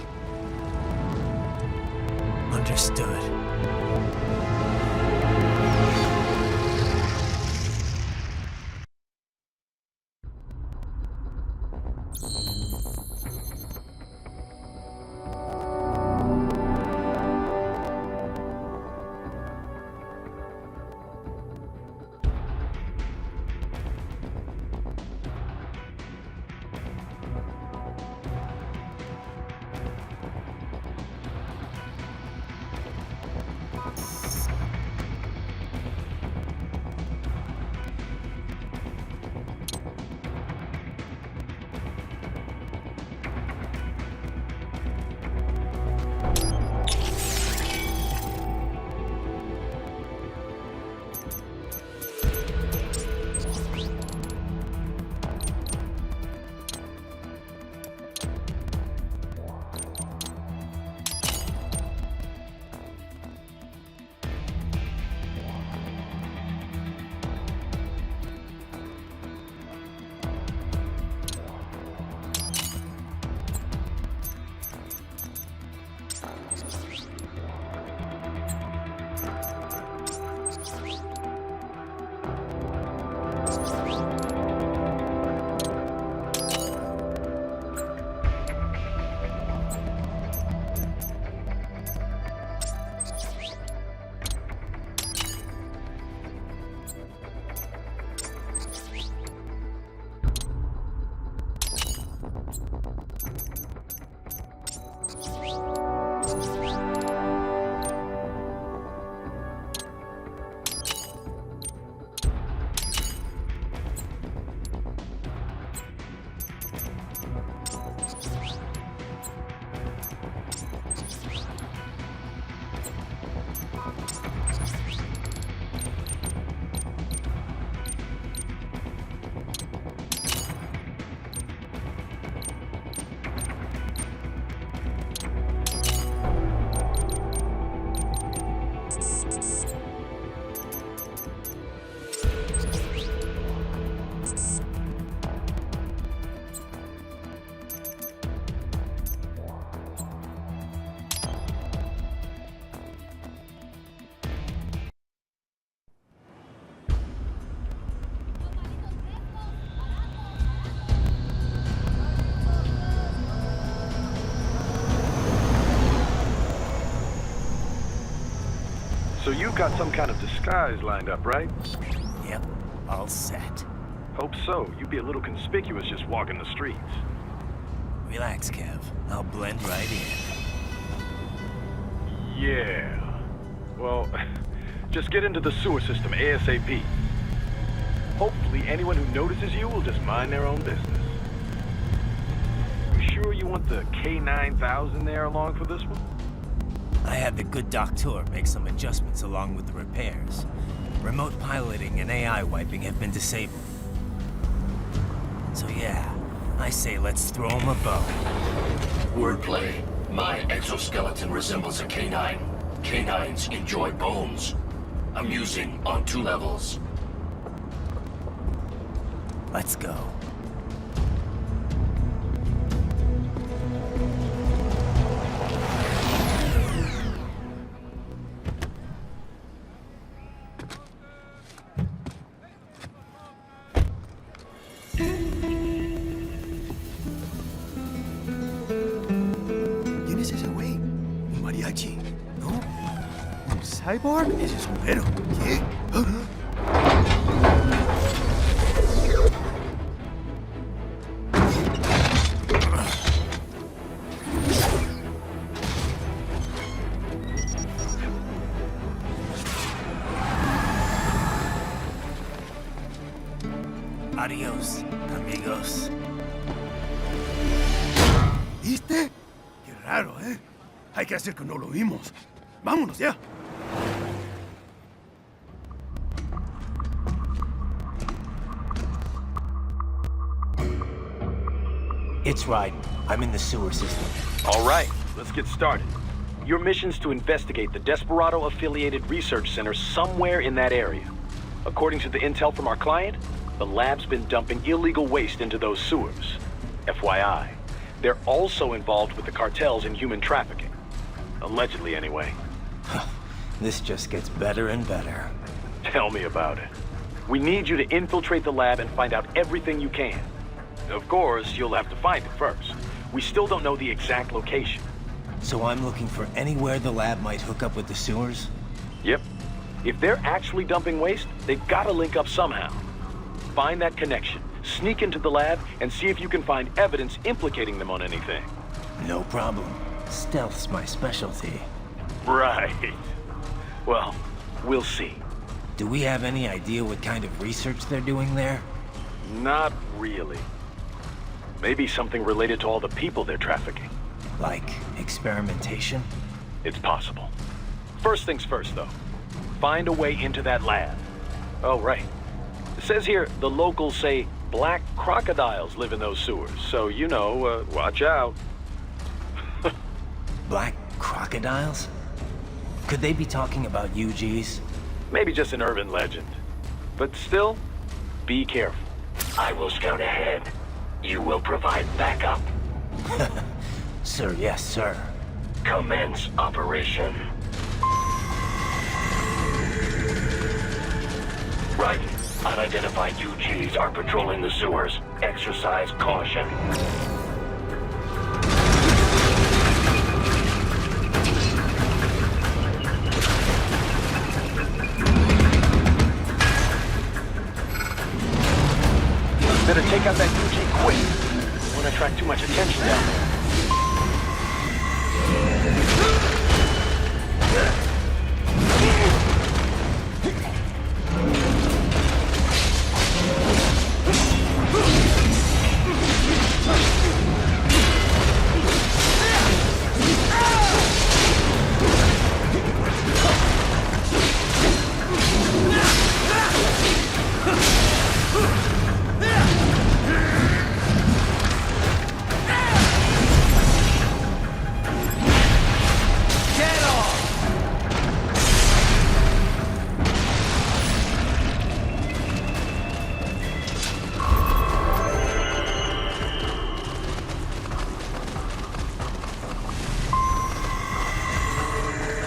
Understood. So you've got some kind of disguise lined up, right? Yep, all set. Hope so. You'd be a little conspicuous just walking the streets. Relax, Kev. I'll blend right in. Yeah. Well, just get into the sewer system ASAP. Hopefully anyone who notices you will just mind their own business. You sure you want the K9000 there along for this one? I had the good doctor make some adjustments along with the repairs. Remote piloting and AI wiping have been disabled. So yeah, I say let's throw him a bone. Wordplay. My exoskeleton resembles a canine. Canines enjoy bones. Amusing on 2 levels. Let's go. ¿Quién es ese güey? ¿Un mariachi? ¿No? ¿Un cyborg? Ese sombrero. ¿Qué? Adiós, amigos. ¿Viste? Qué raro, ¿eh? Hay que hacer que no lo vimos. Vámonos ya. It's right. I'm in the sewer system. All right, let's get started. Your mission's to investigate the Desperado-affiliated research center somewhere in that area. According to the intel from our client, the lab's been dumping illegal waste into those sewers. FYI, they're also involved with the cartels in human trafficking. Allegedly, anyway. This just gets better and better. Tell me about it. We need you to infiltrate the lab and find out everything you can. Of course, you'll have to find it first. We still don't know the exact location. So I'm looking for anywhere the lab might hook up with the sewers? Yep. If they're actually dumping waste, they've got to link up somehow. Find that connection, sneak into the lab, and see if you can find evidence implicating them on anything. No problem. Stealth's my specialty. Right. Well, we'll see. Do we have any idea what kind of research they're doing there? Not really. Maybe something related to all the people they're trafficking. Like experimentation? It's possible. First things first, though. Find a way into that lab. Oh, right. It says here the locals say black crocodiles live in those sewers, so you know, watch out. Black crocodiles? Could they be talking about UGs? Maybe just an urban legend. But still, be careful. I will scout ahead. You will provide backup. Sir, yes, sir. Commence operation. Right. Unidentified UGs are patrolling the sewers. Exercise caution. Better take out that UG quick. Don't want to attract too much attention down there.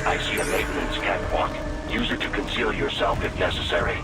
I see a maintenance catwalk. Use it to conceal yourself if necessary.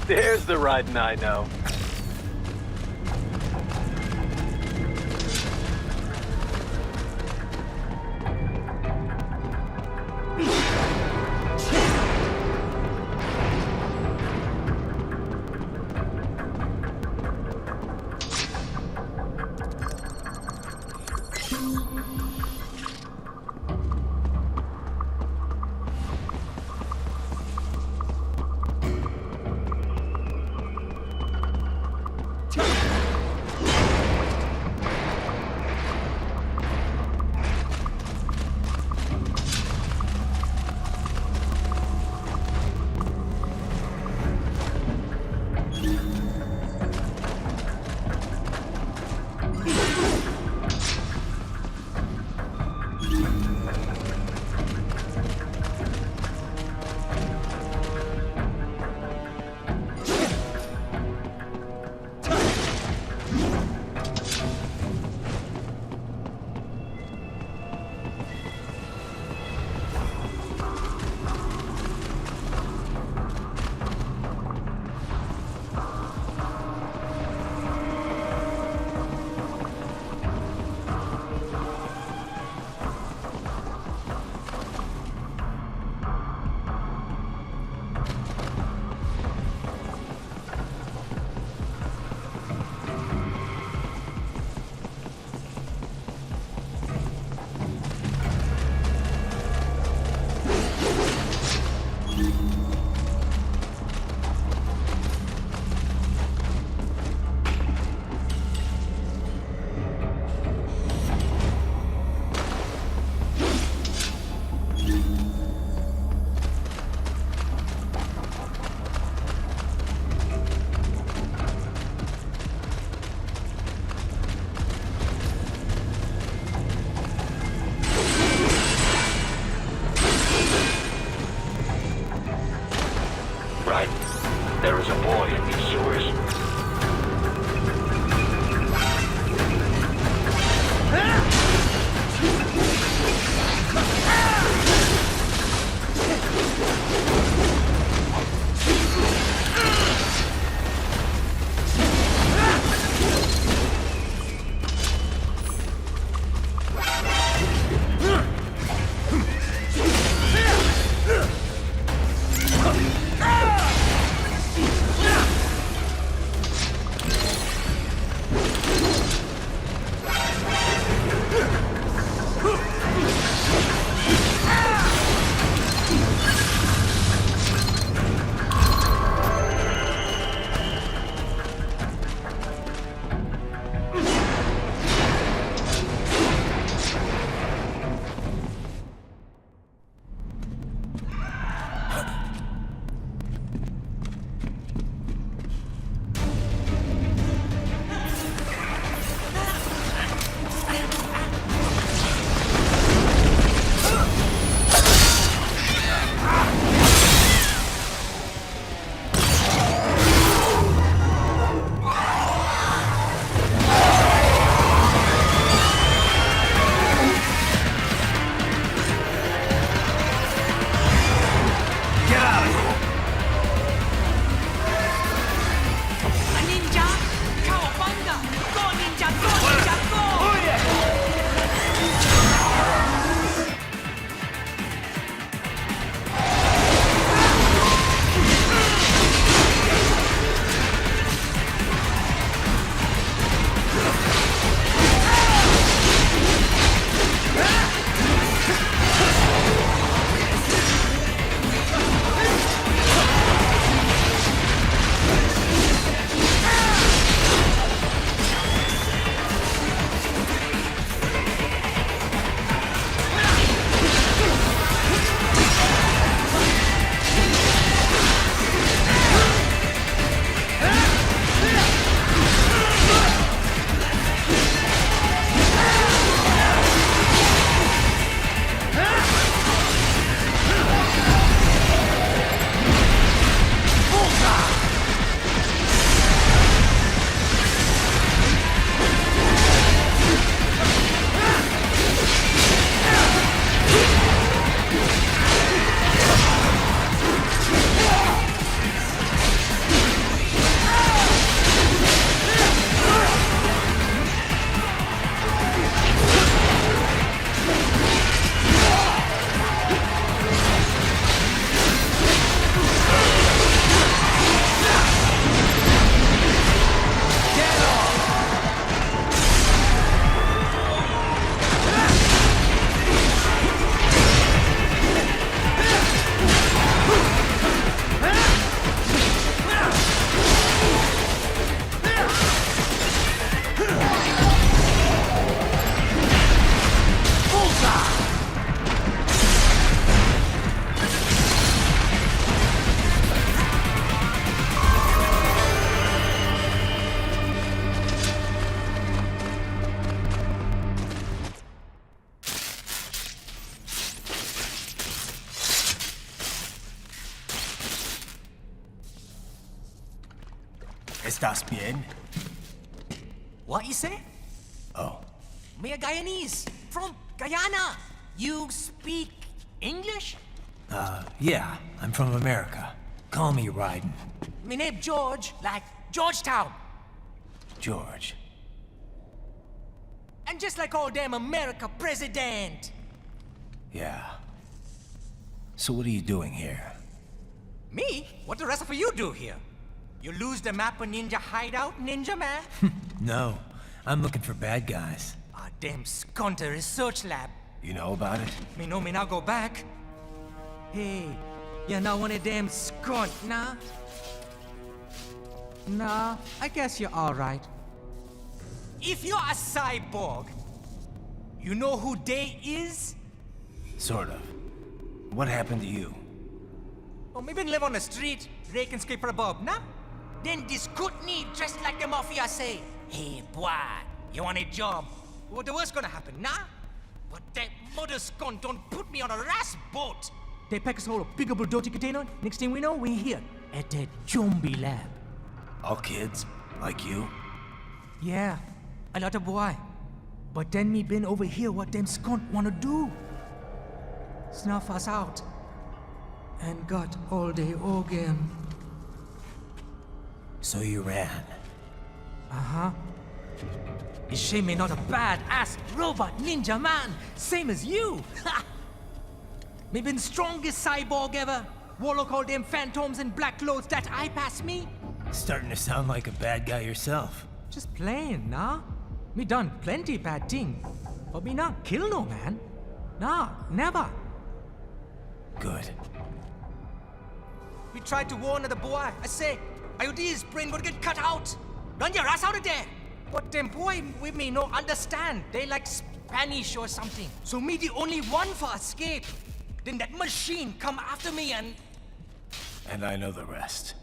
There's the riding I know. There is a boy in these sewers. ¿Estás bien? What you say? Oh. Me a Guyanese, from Guyana. You speak English? Yeah, I'm from America. Call me Ryden. Me name George, like Georgetown. George. And just like all damn America president. Yeah. So what are you doing here? Me? What the rest of you do here? You lose the map of Ninja Hideout, Ninja Man? No, I'm looking for bad guys. Ah, damn Skunter research lab. You know about it? Me know me now go back. Hey, you're not one of them skunt, nah? Nah, I guess you're alright. If you're a cyborg, you know who they is? Sort of. What happened to you? Oh, me been live on the street, rake and scrape for a bob, nah? Then this Kootenai dressed like the mafia say, hey boy, you want a job? What the worst gonna happen, nah? But that mother scunt don't put me on a ras boat. They pack us all a big old dirty container. Next thing we know, we're here at that zombie lab. All kids? Like you? Yeah, a lot of boy. But then me been over here what them scunt wanna do. Snuff us out. And got all the organ. So you ran? Uh-huh. Is she me not a bad-ass robot ninja man, same as you? Ha! Me been strongest cyborg ever. Warlock all them phantoms in black clothes that eye pass me. Starting to sound like a bad guy yourself. Just plain, nah? Me done plenty bad thing. But me not kill no man. Nah, never. Good. We tried to warn the boy. I say, IOD's brain gonna get cut out. Run your ass out of there. But them boy with me no understand. They like Spanish or something. So me the only one for escape. Then that machine come after me and... And I know the rest.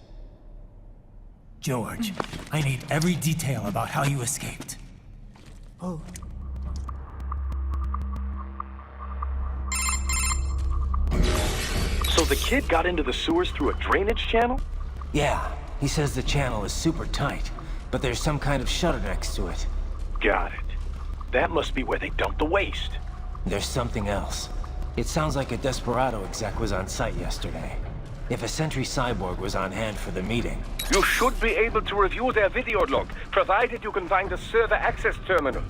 George, I need every detail about how you escaped. Oh. So the kid got into the sewers through a drainage channel? Yeah, he says the channel is super tight, but there's some kind of shutter next to it. Got it. That must be where they dumped the waste. There's something else. It sounds like a Desperado exec was on site yesterday. If a Sentry cyborg was on hand for the meeting... You should be able to review their video log, provided you can find a server access terminal.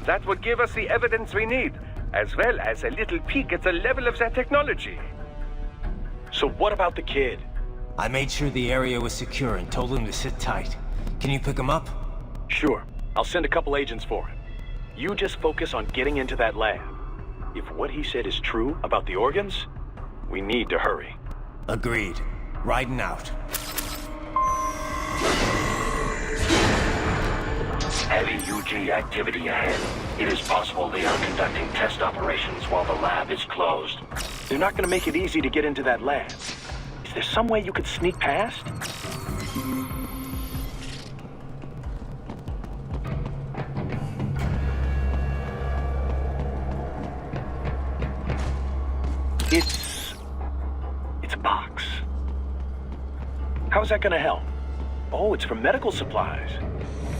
That would give us the evidence we need, as well as a little peek at the level of their technology. So what about the kid? I made sure the area was secure and told him to sit tight. Can you pick him up? Sure. I'll send a couple agents for him. You just focus on getting into that lab. If what he said is true about the organs, we need to hurry. Agreed. Riding out. Heavy UG activity ahead. It is possible they are conducting test operations while the lab is closed. They're not gonna make it easy to get into that lab. Is there some way you could sneak past? It's a box. How's that gonna help? Oh, it's for medical supplies.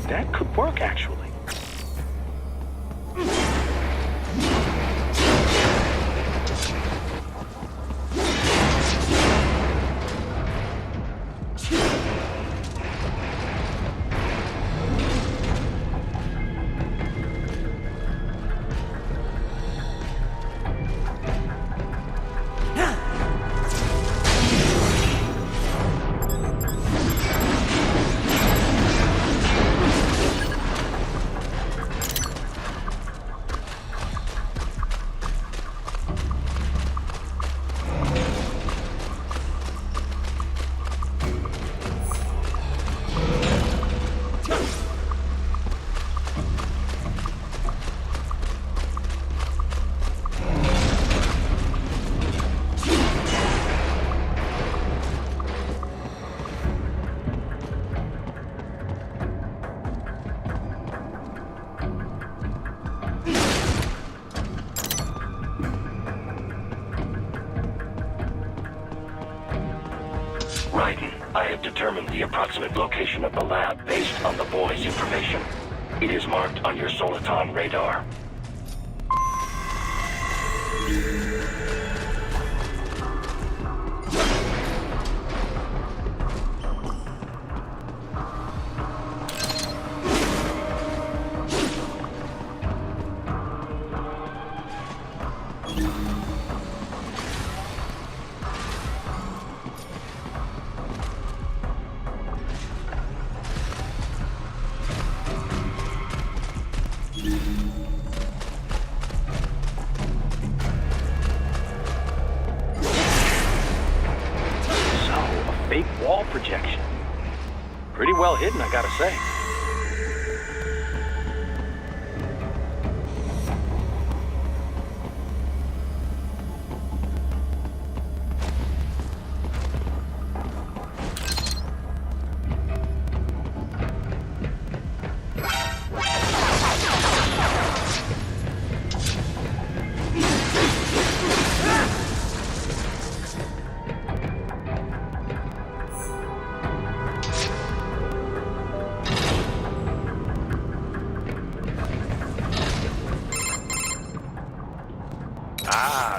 That could work, actually. Raiden, I have determined the approximate location of the lab based on the boy's information. It is marked on your Soliton radar. Fake wall projection. Pretty well hidden, I gotta say.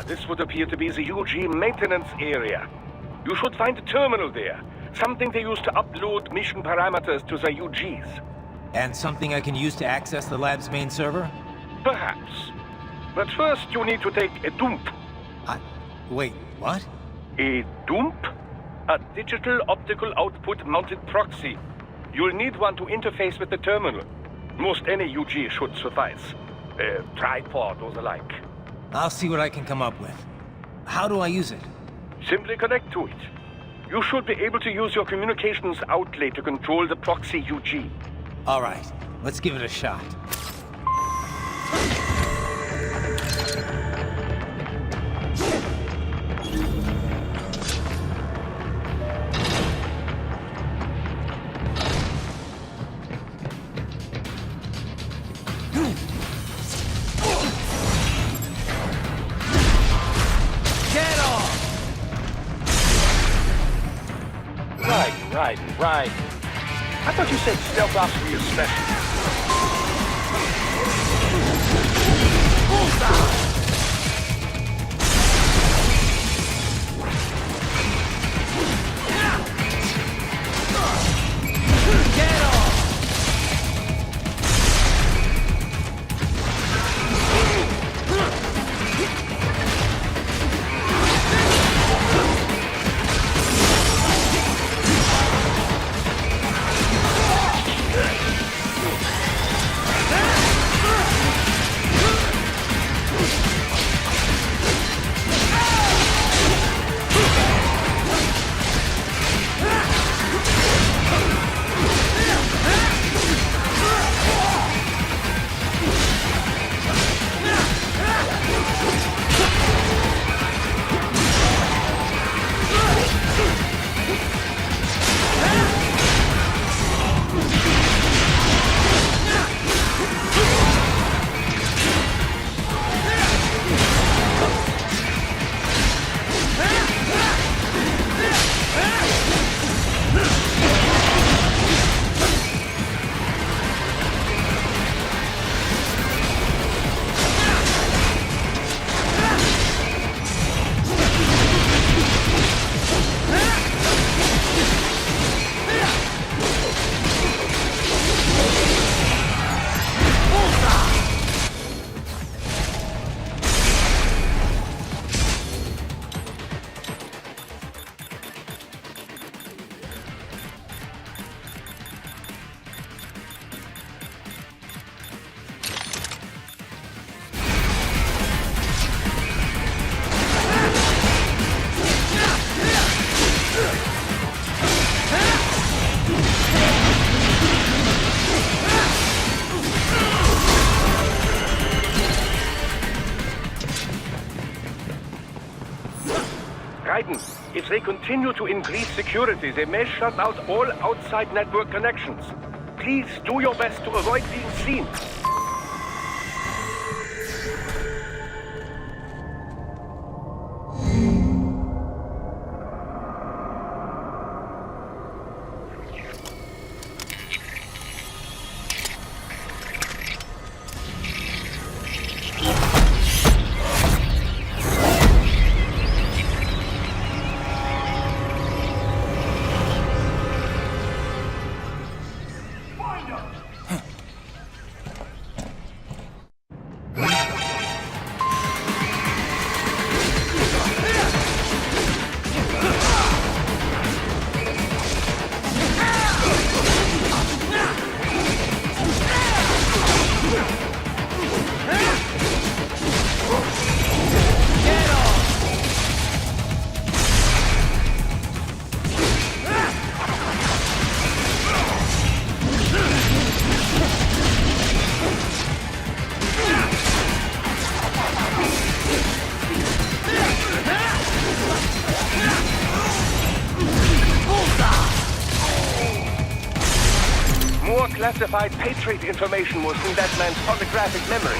This would appear to be the UG maintenance area. You should find a terminal there. Something they use to upload mission parameters to the UGs. And something I can use to access the lab's main server? Perhaps. But first you need to take a dump. Wait, what? A dump? A digital optical output mounted proxy. You'll need one to interface with the terminal. Most any UG should suffice. A tripod or the like. I'll see what I can come up with. How do I use it? Simply connect to it. You should be able to use your communications outlet to control the proxy UG. All right, let's give it a shot. Right. I thought you said stealth ops were your specialty. Bullseye! Raiden, if they continue to increase security, they may shut out all outside network connections. Please do your best to avoid being seen. more classified Patriot information was in that man's holographic memory.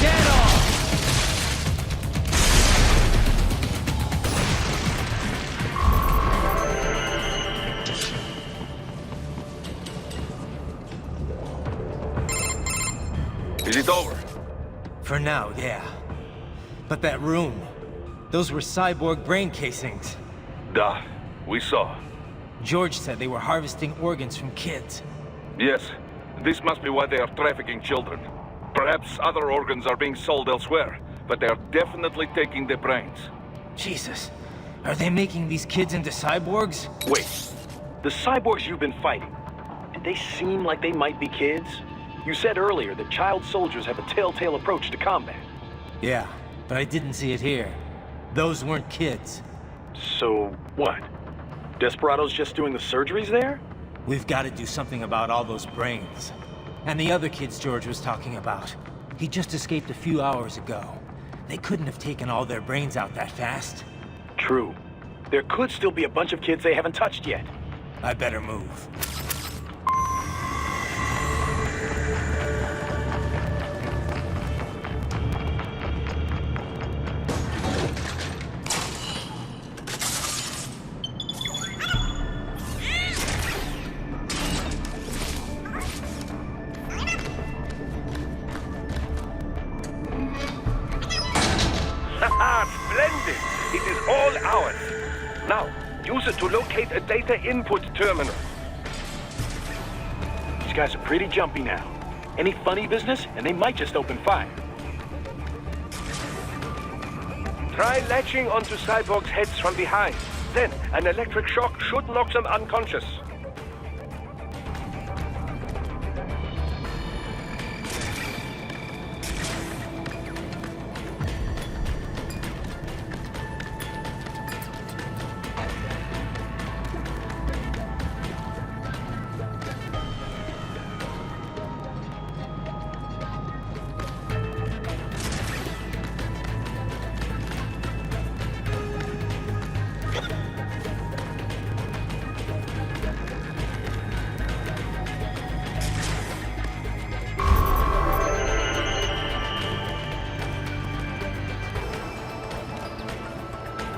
Get off! Is it over? For now, yeah. But that room, those were cyborg brain casings. Duh, we saw. George said they were harvesting organs from kids. Yes, this must be why they are trafficking children. Perhaps other organs are being sold elsewhere, but they are definitely taking the brains. Jesus, are they making these kids into cyborgs? Wait, the cyborgs you've been fighting, did they seem like they might be kids? You said earlier that child soldiers have a telltale approach to combat. Yeah, but I didn't see it here. Those weren't kids. So, what? Desperados just doing the surgeries there? We've got to do something about all those brains. And the other kids George was talking about. He just escaped a few hours ago. They couldn't have taken all their brains out that fast. True. There could still be a bunch of kids they haven't touched yet. I better move. Splendid! It is all ours. Now, use it to locate a data input terminal. These guys are pretty jumpy now. Any funny business, and they might just open fire. Try latching onto cyborgs' heads from behind. Then, an electric shock should knock them unconscious.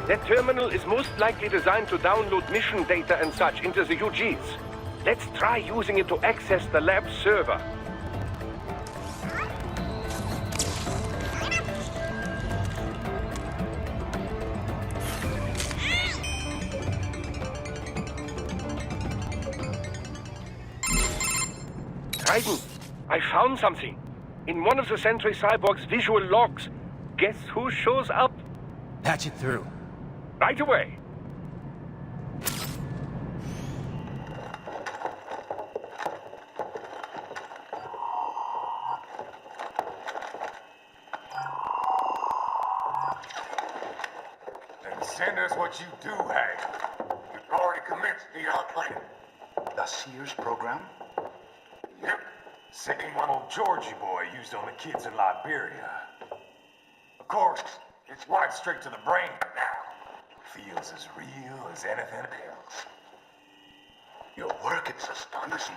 That terminal is most likely designed to download mission data and such into the UGs. Let's try using it to access the lab server. Trident, I found something. In one of the Sentry Cyborg's visual logs. Guess who shows up? Patch it through. Right away. Then send us what you do have. You've already commenced the outplanning. The Sears program? Yep. Same one old Georgie boy used on the kids in Liberia. Of course, it's right straight to the brain now. Feels as real as anything else. Your work is astonishing.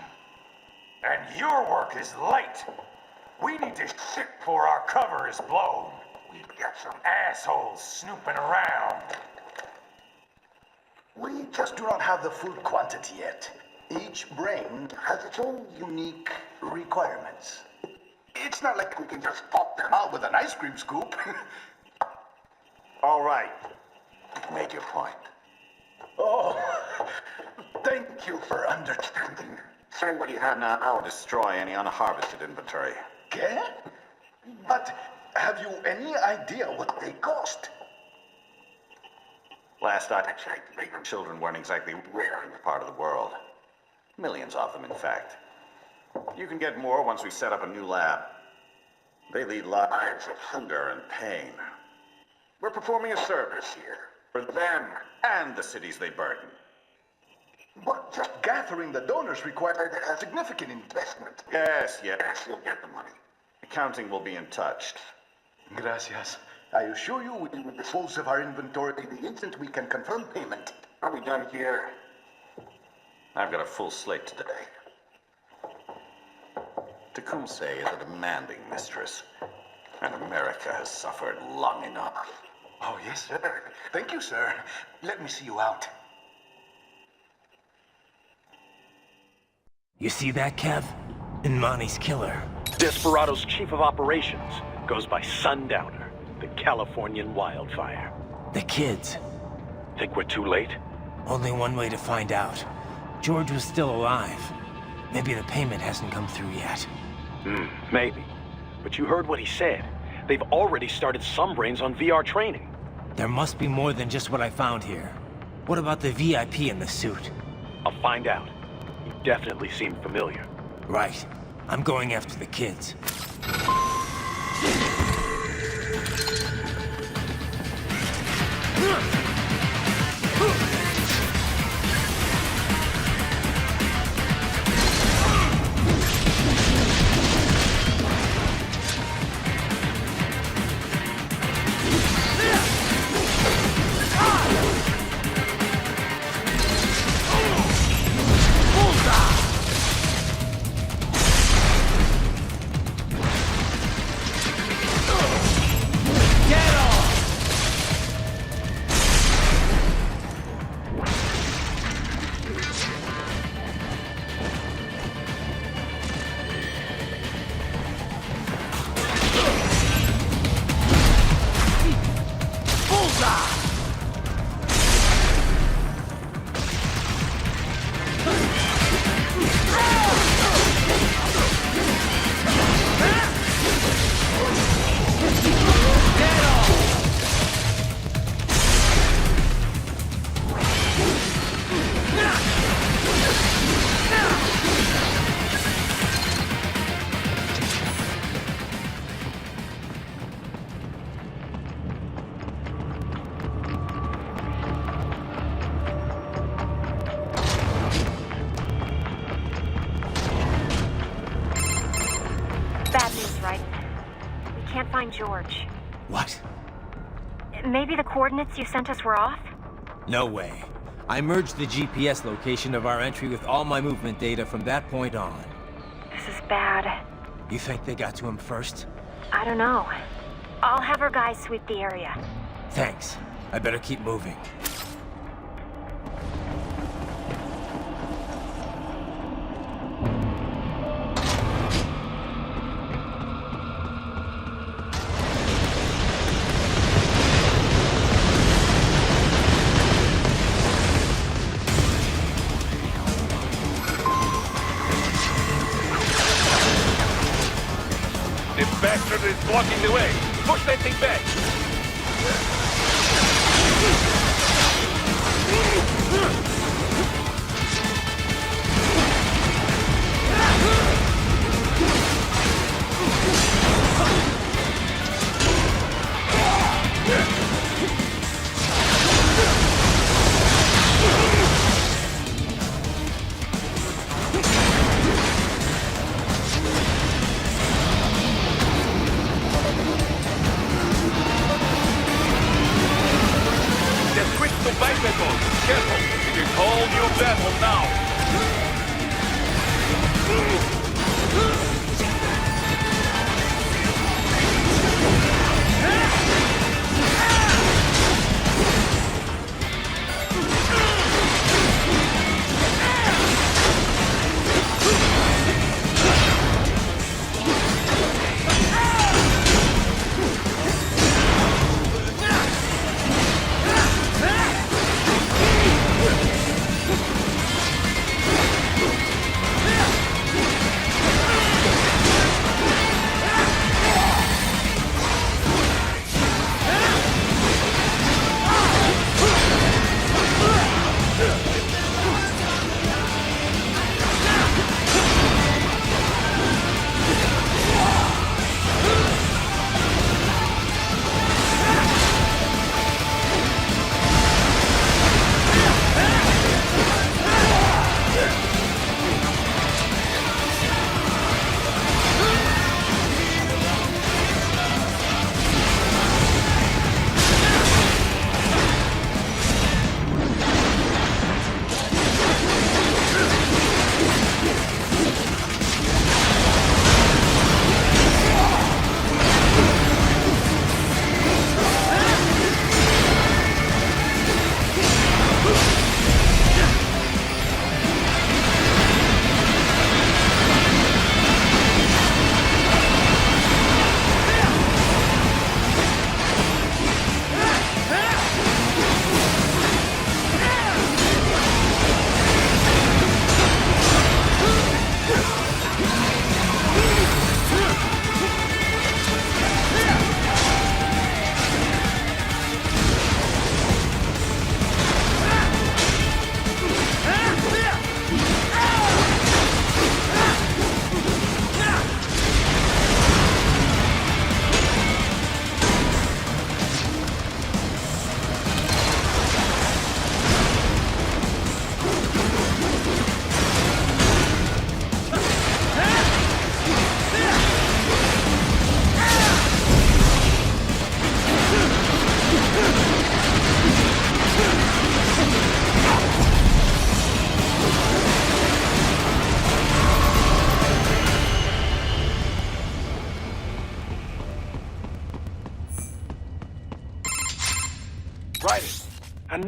And your work is late. We need this shit before our cover is blown. We've got some assholes snooping around. We just do not have the full quantity yet. Each brain has its own unique requirements. It's not like we can just pop them out with an ice cream scoop. All right. You've made your point. Oh, thank you for understanding. Send what you have now. I'll destroy any unharvested inventory. Okay? But have you any idea what they cost? Last I checked, children weren't exactly rare in this part of the world. Millions of them, in fact. You can get more once we set up a new lab. They lead lives of hunger and pain. We're performing a service here for them and the cities they burden. But just gathering the donors required a significant investment. Yes, you'll get the money. Accounting will be in touch. Gracias. I assure you we will dispose of our inventory the instant we can confirm payment. Are we done here? I've got a full slate today. Tecumseh is a demanding mistress, and America has suffered long enough. Oh, yes, sir. Thank you, sir. Let me see you out. You see that, Kev? Imani's killer. Desperado's chief of operations goes by Sundowner, the Californian wildfire. The kids. Think we're too late? Only one way to find out. George was still alive. Maybe the payment hasn't come through yet. Maybe. But you heard what he said. They've already started some brains on VR training. There must be more than just what I found here. What about the VIP in the suit? I'll find out. He definitely seemed familiar. Right. I'm going after the kids. Bad news, right? We can't find George. What? Maybe the coordinates you sent us were off? No way. I merged the GPS location of our entry with all my movement data from that point on. This is bad. You think they got to him first? I don't know. I'll have our guys sweep the area. Thanks. I better keep moving. The bastard is blocking the way. Push that thing back. Careful! It is whole new battle now!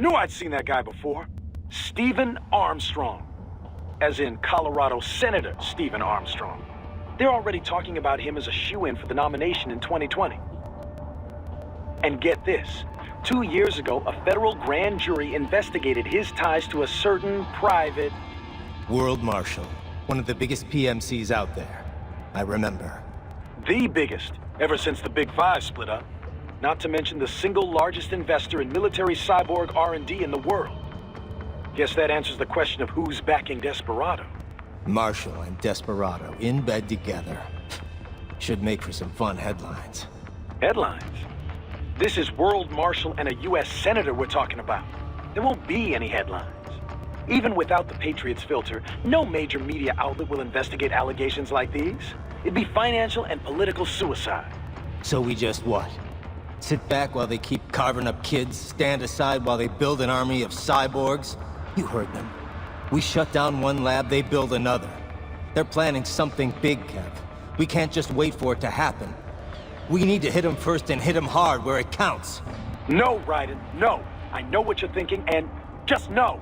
knew I'd seen that guy before. Stephen Armstrong. As in Colorado Senator Stephen Armstrong. They're already talking about him as a shoo-in for the nomination in 2020. And get this. 2 years ago, a federal grand jury investigated his ties to a certain private... World Marshal. One of the biggest PMCs out there. I remember. The biggest, ever since the Big Five split up. Not to mention the single largest investor in military cyborg R&D in the world. Guess that answers the question of who's backing Desperado. Marshall and Desperado in bed together. Should make for some fun headlines. Headlines? This is World Marshal and a U.S. Senator we're talking about. There won't be any headlines. Even without the Patriots filter, no major media outlet will investigate allegations like these. It'd be financial and political suicide. So we just what? Sit back while they keep carving up kids? Stand aside while they build an army of cyborgs? You heard them. We shut down one lab, they build another. They're planning something big, Kev. We can't just wait for it to happen. We need to hit them first and hit them hard where it counts. No, Raiden, no. I know what you're thinking, and just know.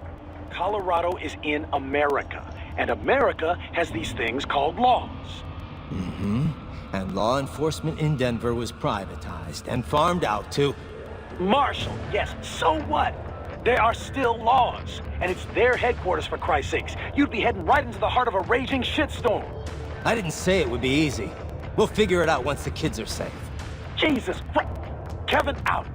Colorado is in America, and America has these things called laws. Mm-hmm. And law enforcement in Denver was privatized and farmed out to... Marshall, yes, so what? There are still laws, and it's their headquarters, for Christ's sakes. You'd be heading right into the heart of a raging shitstorm. I didn't say it would be easy. We'll figure it out once the kids are safe. Jesus Christ. Kevin out.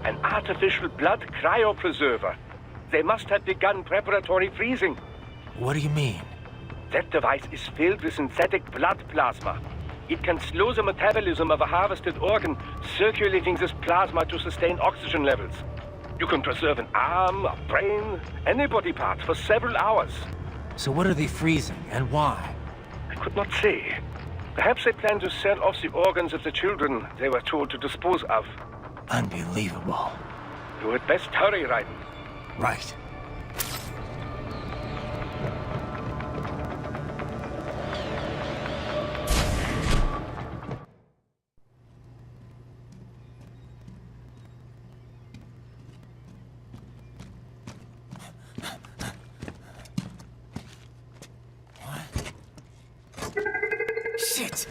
An artificial blood cryopreserver. They must have begun preparatory freezing. What do you mean? That device is filled with synthetic blood plasma. It can slow the metabolism of a harvested organ, circulating this plasma to sustain oxygen levels. You can preserve an arm, a brain, any body part for several hours. So what are they freezing, and why? I could not say. Perhaps they plan to sell off the organs of the children they were told to dispose of. Unbelievable. You had best hurry, Raiden. Right. Shit!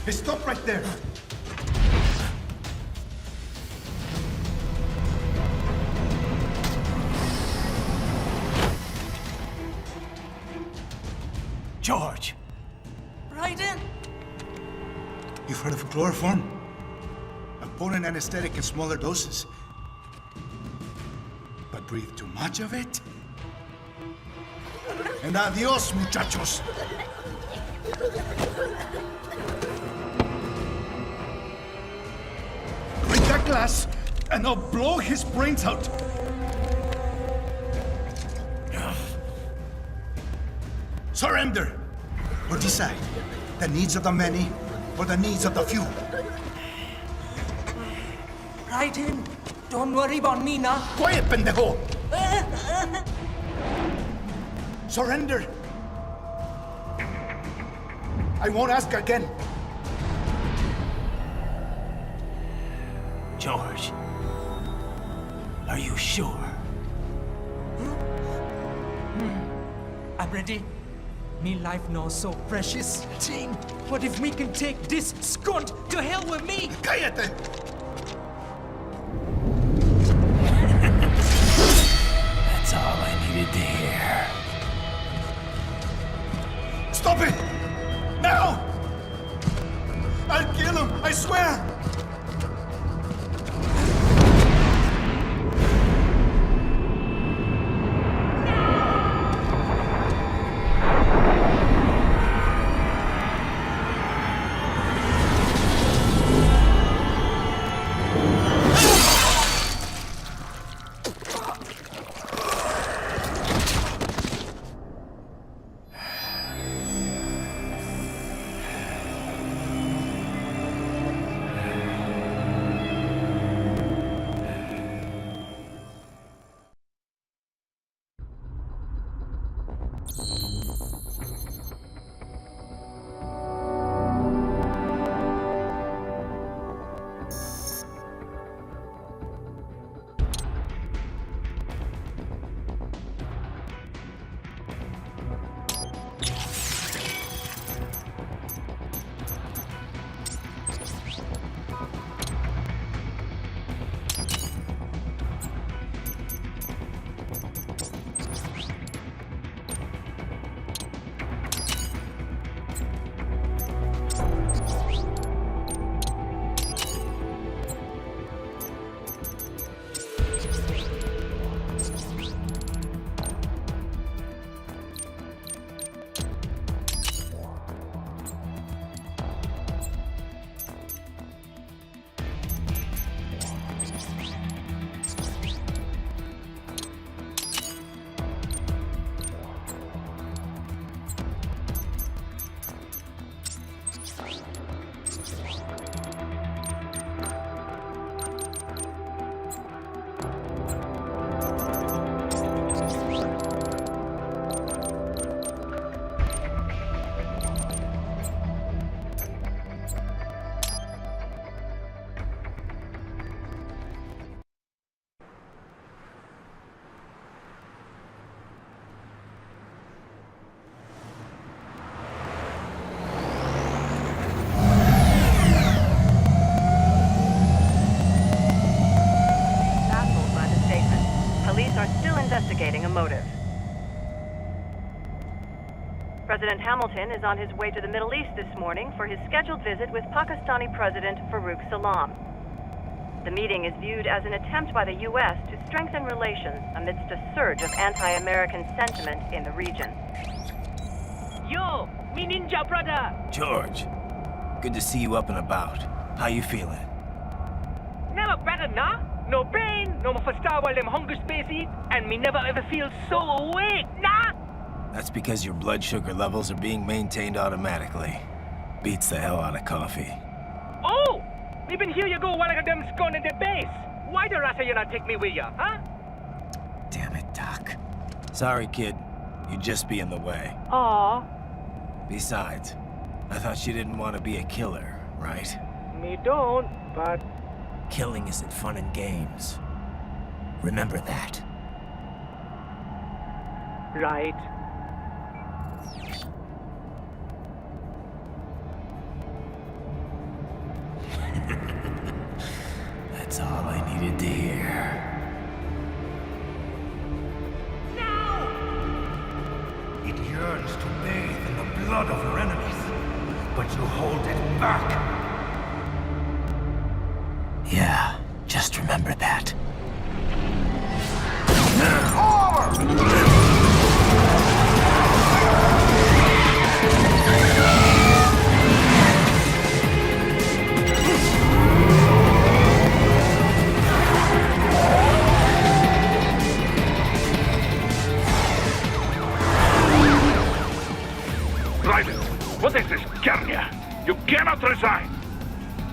Hey, stop right there! George! Raiden! You've heard of chloroform? A potent anesthetic in smaller doses. But breathe too much of it? And adios, muchachos! Break that glass, and I'll blow his brains out! Surrender! Or decide, the needs of the many, or the needs of the few. Raiden, don't worry about me now. Quiet, pendejo! Surrender! I won't ask again. George, are you sure? I'm ready. Me life now so precious. Jane, what if we can take this skunt to hell with me? Cállate! That's all I needed to hear. Stop it! Now! I'll kill him, I swear! Investigating a motive. President Hamilton is on his way to the Middle East this morning for his scheduled visit with Pakistani President Farooq Salam. The meeting is viewed as an attempt by the U.S. to strengthen relations amidst a surge of anti-American sentiment in the region. Yo, me ninja brother! George, good to see you up and about. How you feeling? Never better, nah? No pain, no more star while them hunger space eat, and me never ever feel so awake, nah? That's because your blood sugar levels are being maintained automatically. Beats the hell out of coffee. Oh! Me been here you go while I got them scone in the base. Why the rasta you not take me with ya, huh? Damn it, Doc. Sorry, kid. You'd just be in the way. Aw. Besides, I thought you didn't want to be a killer, right? Me don't, but... Killing isn't fun and games. Remember that. Right. That's all I needed to hear. It yearns to bathe in the blood of your enemies, but you hold it back. Yeah, just remember that. Private, what is this, Garnia? You cannot resign!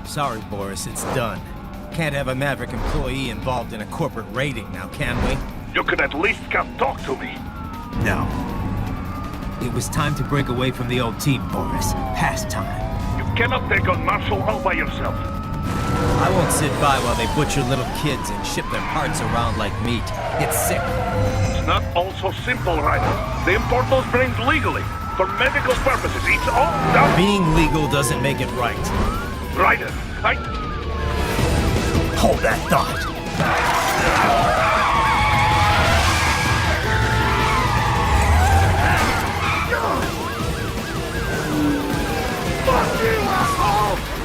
Sorry, Boris, it's done. Can't have a Maverick employee involved in a corporate raiding now, can we? You could at least come talk to me. No. It was time to break away from the old team, Boris. Past time. You cannot take on Marshall all by yourself. I won't sit by while they butcher little kids and ship their parts around like meat. It's sick. It's not all so simple, Ryder. They import those brains legally. For medical purposes. It's all done. Being legal doesn't make it right. Ryder, Hold that thought. Fuck you, asshole!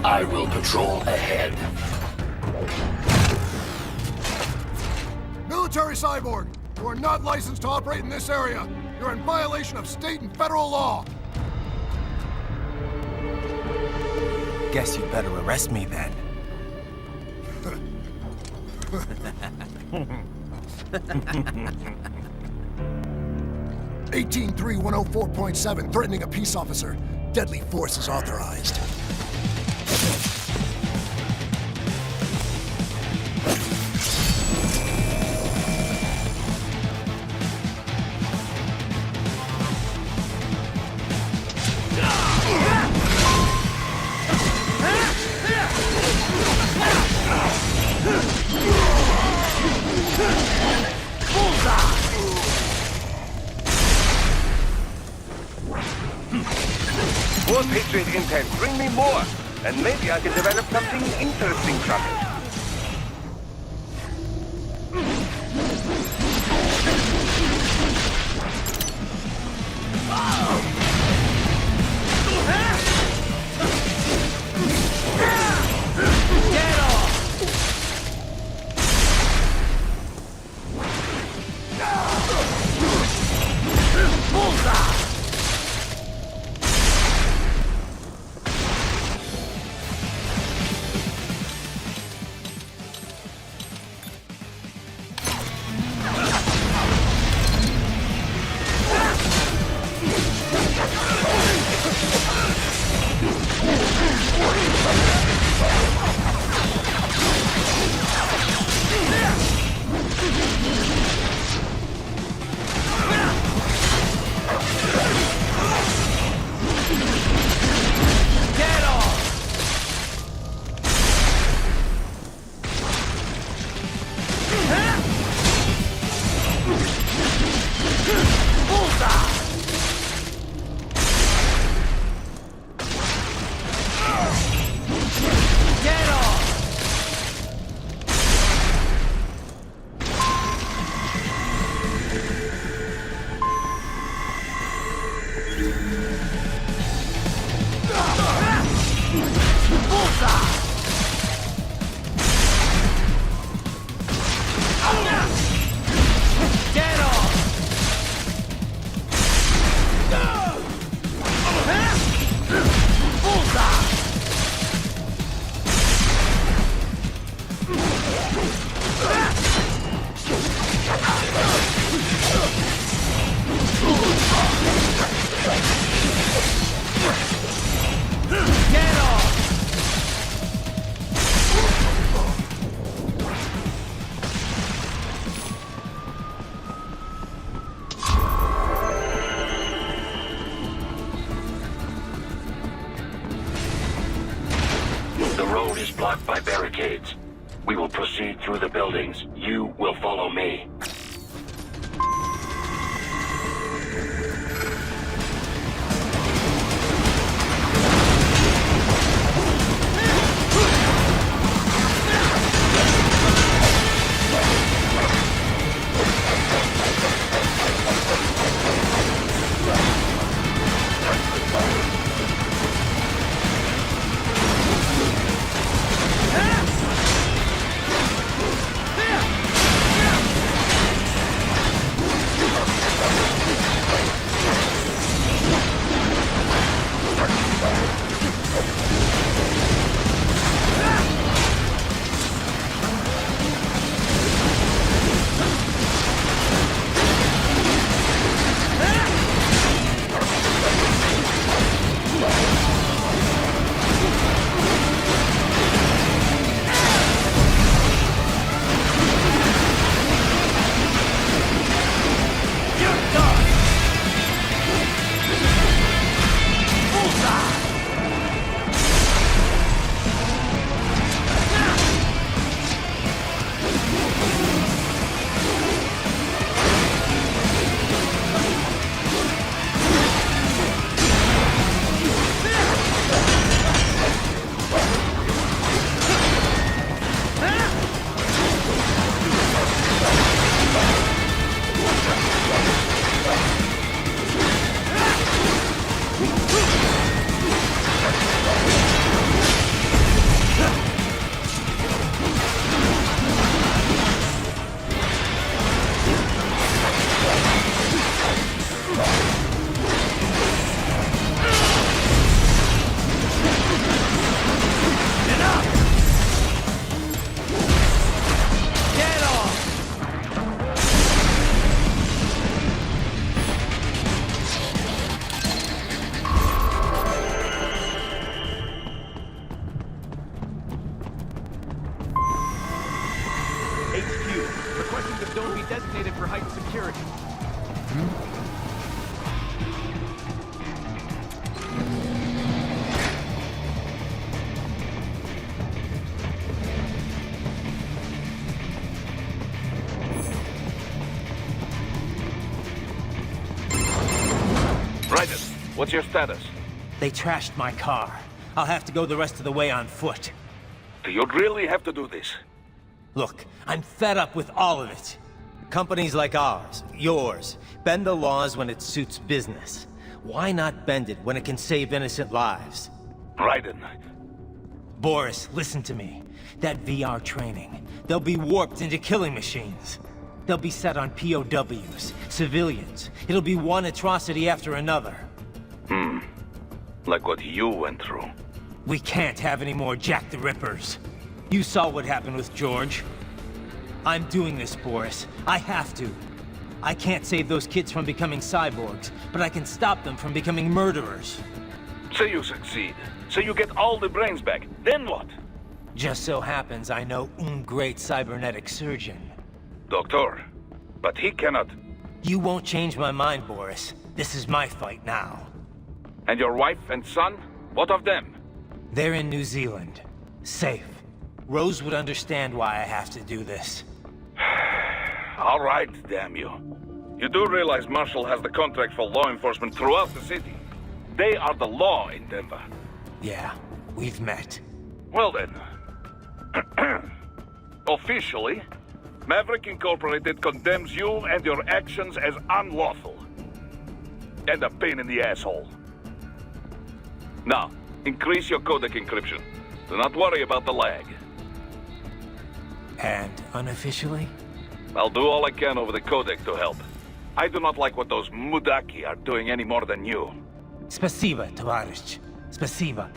I will patrol ahead. Military cyborg! You are not licensed to operate in this area. You're in violation of state and federal law. Guess you'd better arrest me then. 183104.7, threatening a peace officer. Deadly force is authorized. More Patriot intent. Bring me more. And maybe I can develop something interesting from it. Get off! Bullseye! The road is blocked by barricades. We will proceed through the buildings. You will follow me. Ryder, what's your status? They trashed my car. I'll have to go the rest of the way on foot. Do you really have to do this? Look, I'm fed up with all of it. Companies like ours, yours, bend the laws when it suits business. Why not bend it when it can save innocent lives? Raiden. Boris, listen to me. That VR training, they'll be warped into killing machines. They'll be set on POWs, civilians. It'll be one atrocity after another. Like what you went through. We can't have any more Jack the Rippers. You saw what happened with George. I'm doing this, Boris. I have to. I can't save those kids from becoming cyborgs, but I can stop them from becoming murderers. Say you succeed. Say you get all the brains back. Then what? Just so happens I know un great cybernetic surgeon. Doctor. But he cannot. You won't change my mind, Boris. This is my fight now. And your wife and son? What of them? They're in New Zealand. Safe. Rose would understand why I have to do this. All right, damn you. You do realize Marshall has the contract for law enforcement throughout the city. They are the law in Denver. Yeah, we've met. Well then. Officially, Maverick Incorporated condemns you and your actions as unlawful. And a pain in the asshole. Now, increase your codec encryption. Do not worry about the lag. And unofficially? I'll do all I can over the codec to help. I do not like what those Mudaki are doing any more than you. Spasiba, Tavarish. Spasiba.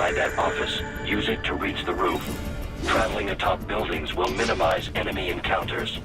inside that office. Use it to reach the roof. Traveling atop buildings will minimize enemy encounters.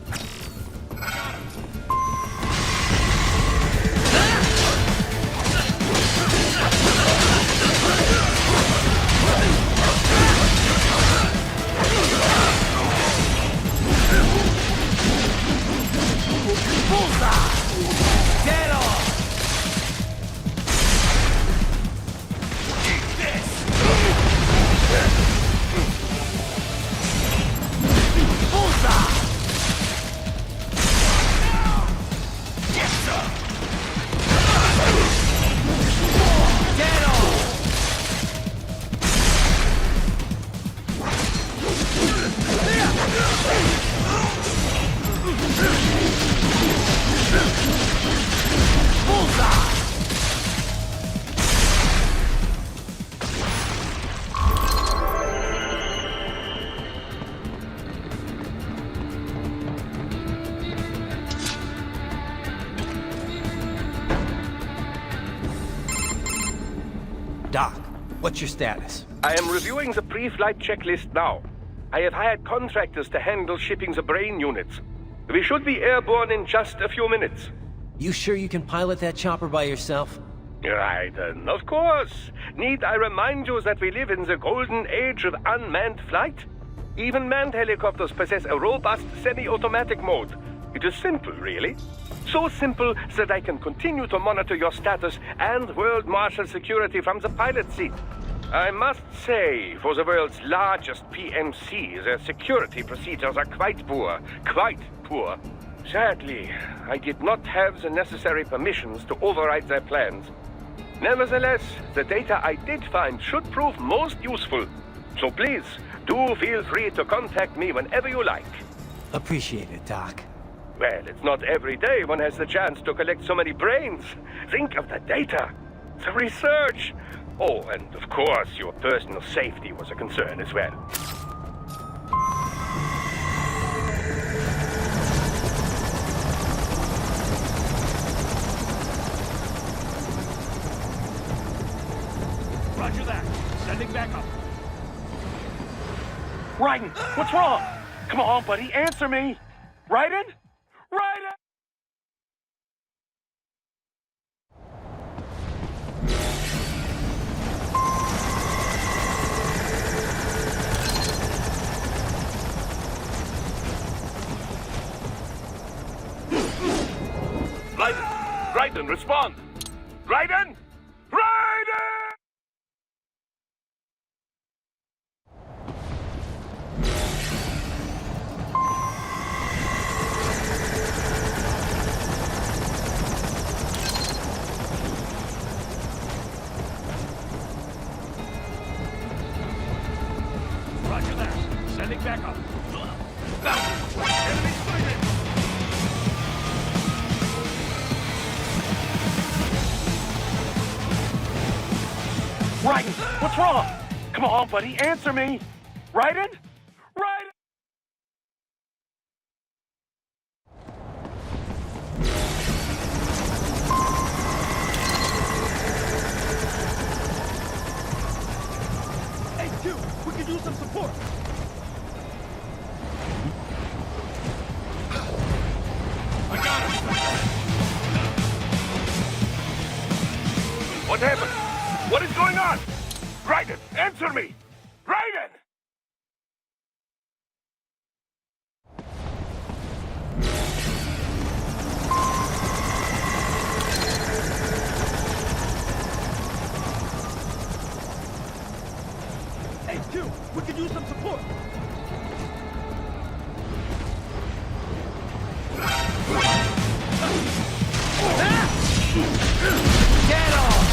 Doc, what's your status? I am reviewing the pre-flight checklist now. I have hired contractors to handle shipping the brain units. We should be airborne in just a few minutes. You sure you can pilot that chopper by yourself? Raiden, of course. Need I remind you that we live in the golden age of unmanned flight? Even manned helicopters possess a robust semi-automatic mode. It is simple, really. So simple that I can continue to monitor your status and world marshal security from the pilot seat. I must say, for the world's largest PMC, their security procedures are quite poor. Quite poor. Sadly, I did not have the necessary permissions to override their plans. Nevertheless, the data I did find should prove most useful. So please, do feel free to contact me whenever you like. Appreciate it, Doc. Well, it's not every day one has the chance to collect so many brains. Think of the data, the research. Oh, and of course, your personal safety was a concern as well. Roger that. Sending back up. Raiden, what's wrong? Come on, buddy, answer me. Raiden? Raiden! Raiden, respond! Raiden! Raiden! Roger that. Sending back up. Enemy sighted! Raiden, what's wrong? Come on, buddy, answer me. Raiden? Raiden! Hey, Q, we could use some support. I got him. What happened? What is going on? Raiden, answer me! Raiden! Hey, Q, we could use some support. Get off!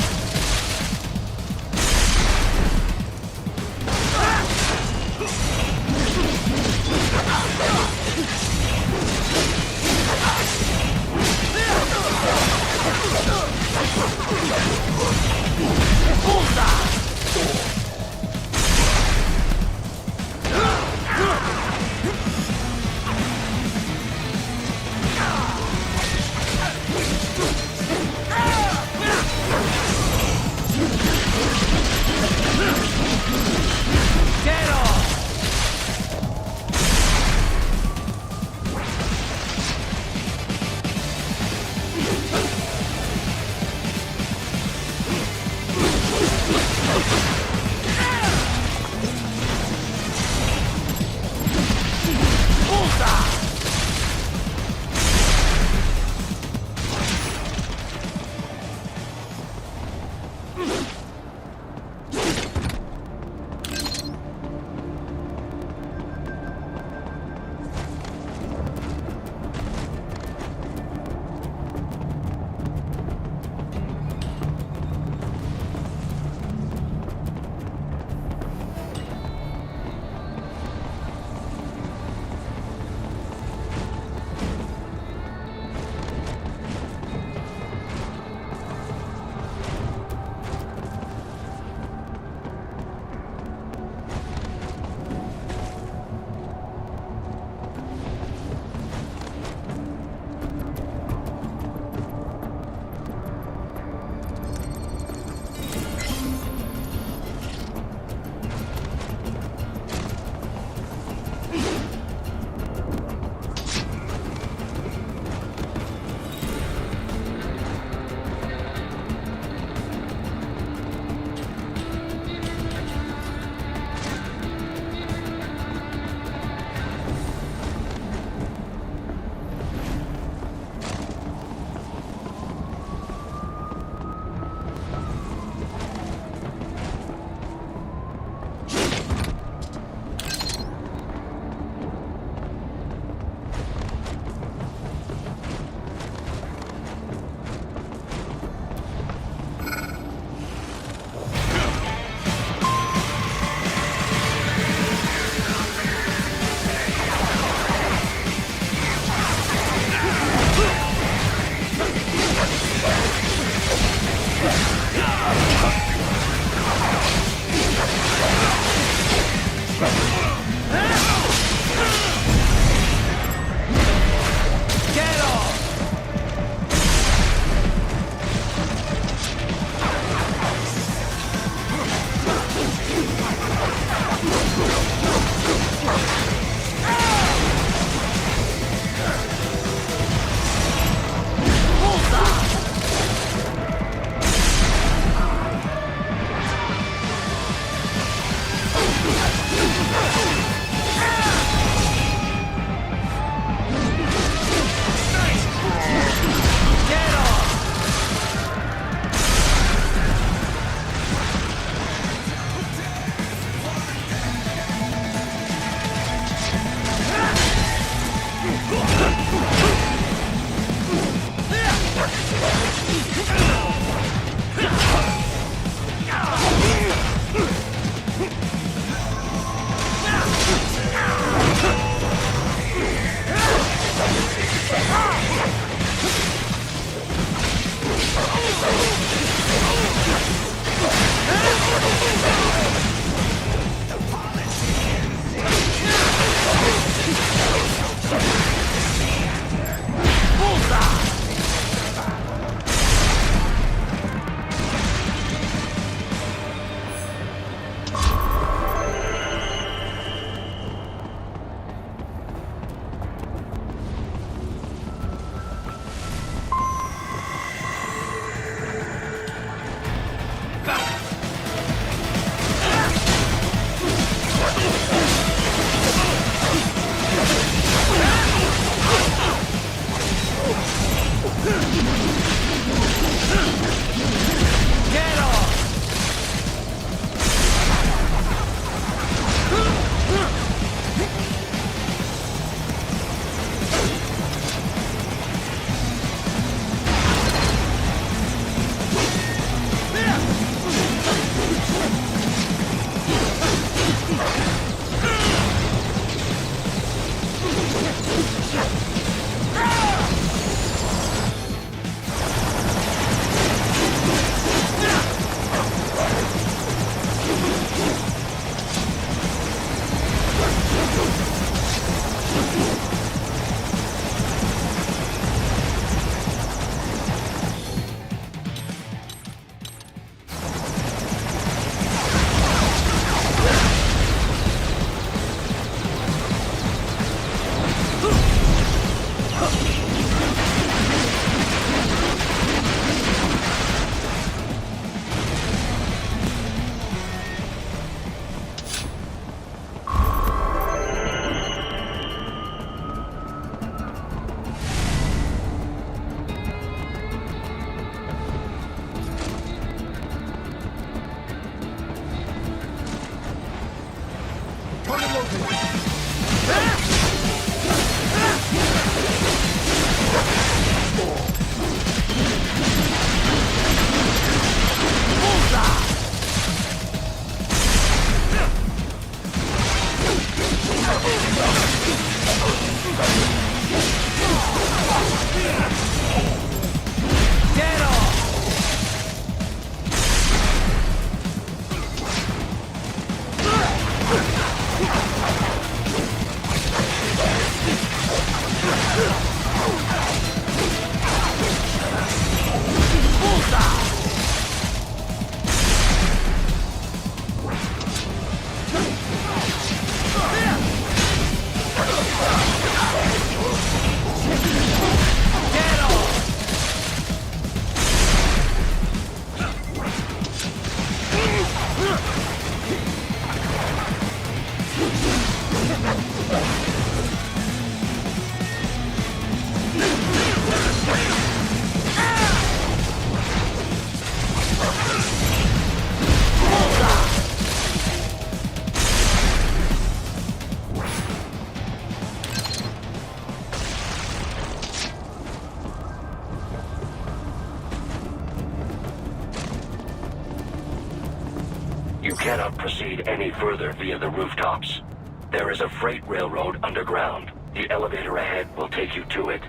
You cannot proceed any further via the rooftops. There is a freight railroad underground. The elevator ahead will take you to it.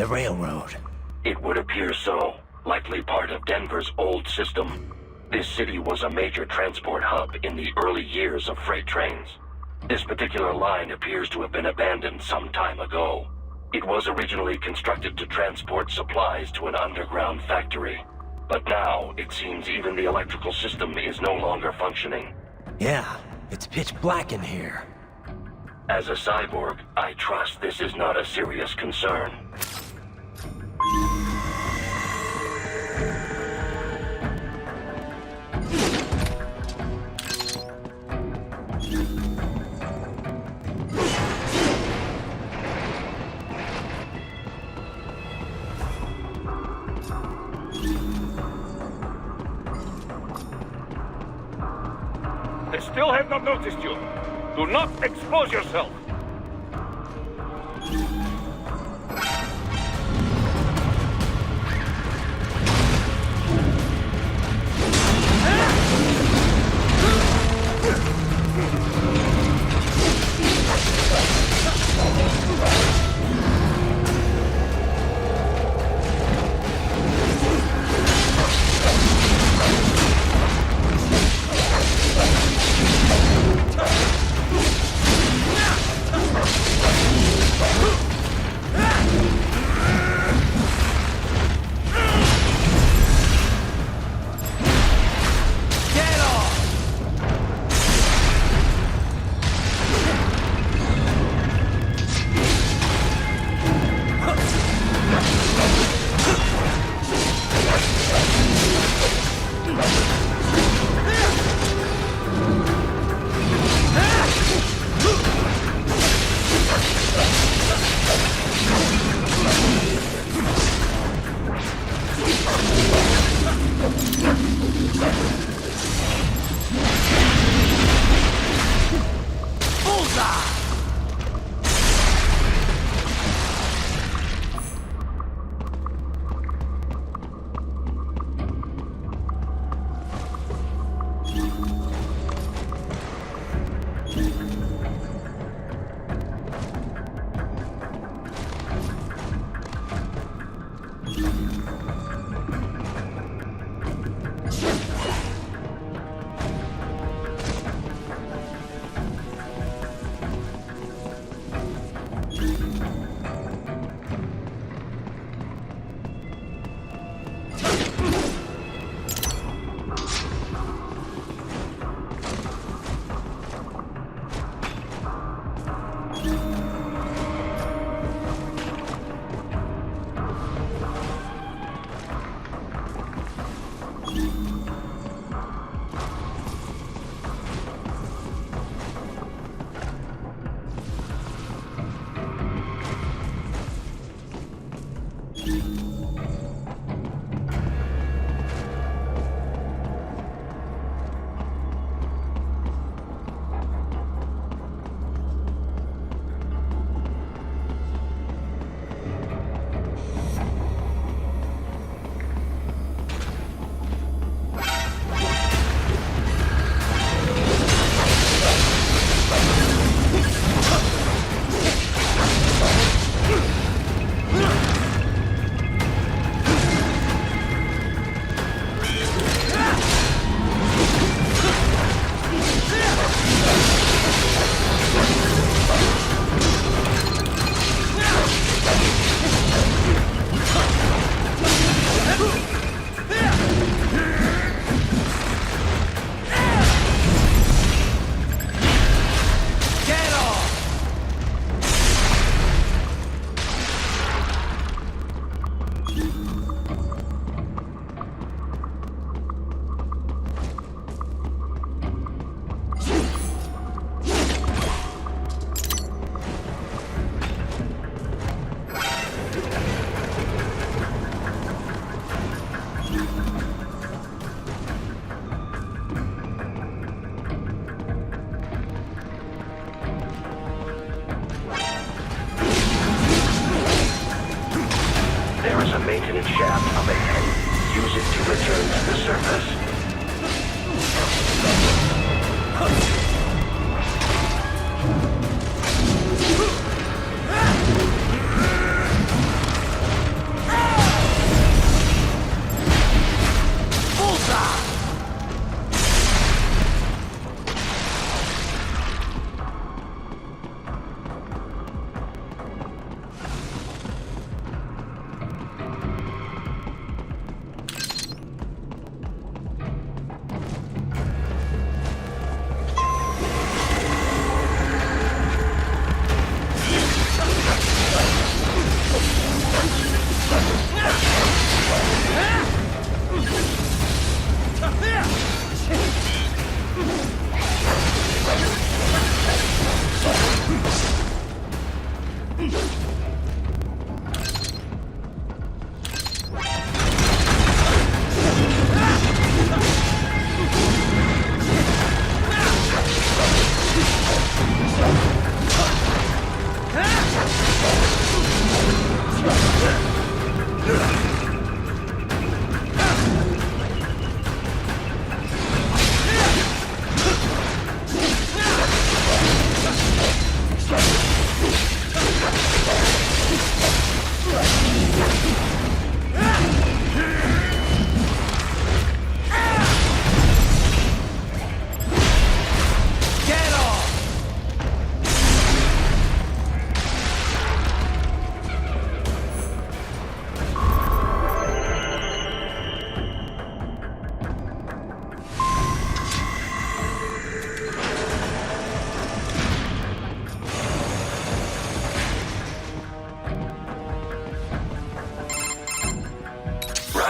the railroad. It would appear so. Likely part of Denver's old system. This city was a major transport hub in the early years of freight trains. This particular line appears to have been abandoned some time ago. It was originally constructed to transport supplies to an underground factory. But now, it seems even the electrical system is no longer functioning. Yeah, it's pitch black in here. As a cyborg, I trust this is not a serious concern. They still have not noticed you. Do not expose yourself. maintenance shaft up ahead. Use it to return to the surface.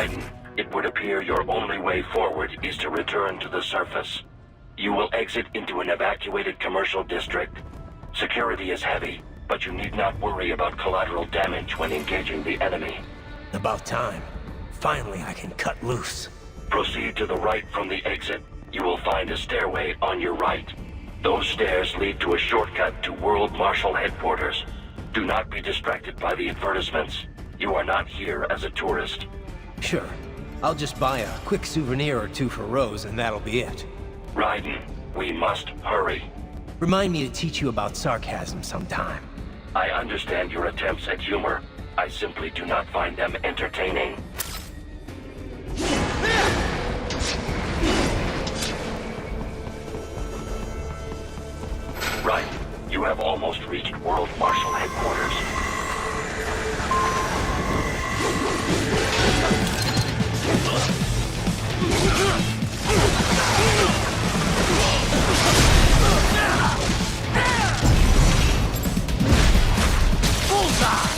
Raiden, it would appear your only way forward is to return to the surface. You will exit into an evacuated commercial district. Security is heavy, but you need not worry about collateral damage when engaging the enemy. About time. Finally, I can cut loose. Proceed to the right from the exit. You will find a stairway on your right. Those stairs lead to a shortcut to World Marshal Headquarters. Do not be distracted by the advertisements. You are not here as a tourist. Sure. I'll just buy a quick souvenir or two for Rose, and that'll be it. Raiden, we must hurry. Remind me to teach you about sarcasm sometime. I understand your attempts at humor. I simply do not find them entertaining. Right. You have almost reached World Marshal Headquarters. Bullseye!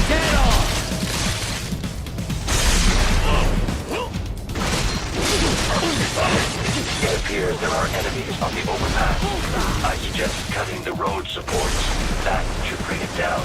Get off! It appears there are enemies on the overpass. I suggest cutting the road supports. That should bring it down.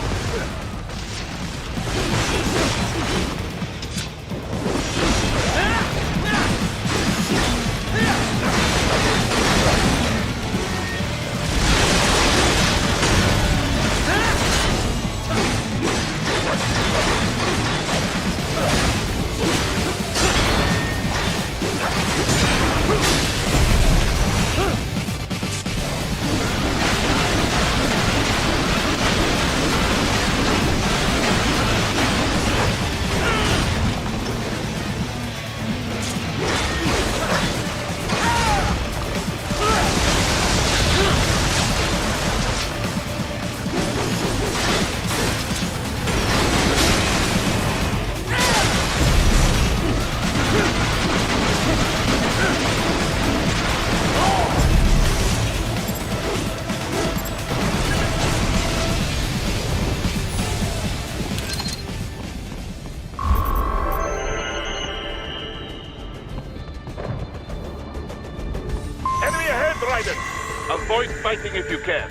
Avoid fighting if you can.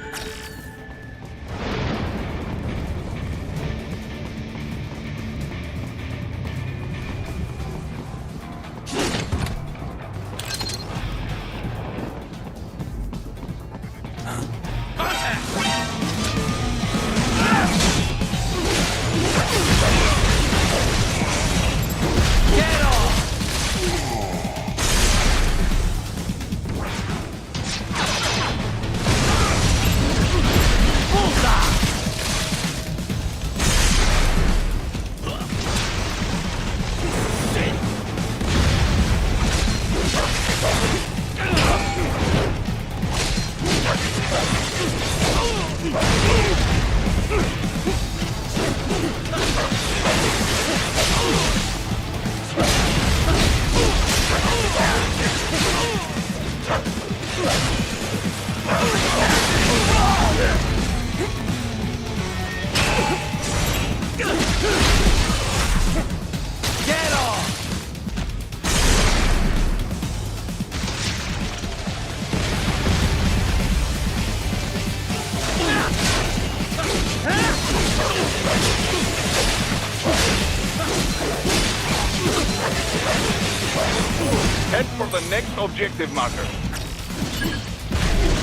Head for the next objective marker.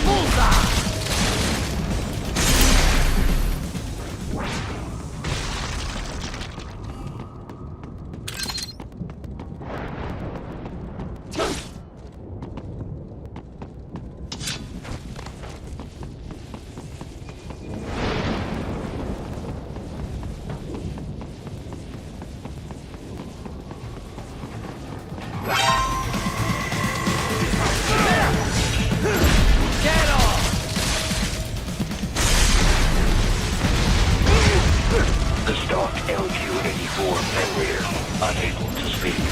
Bullseye! The stock LQ-84 Fenrir, unable to speak.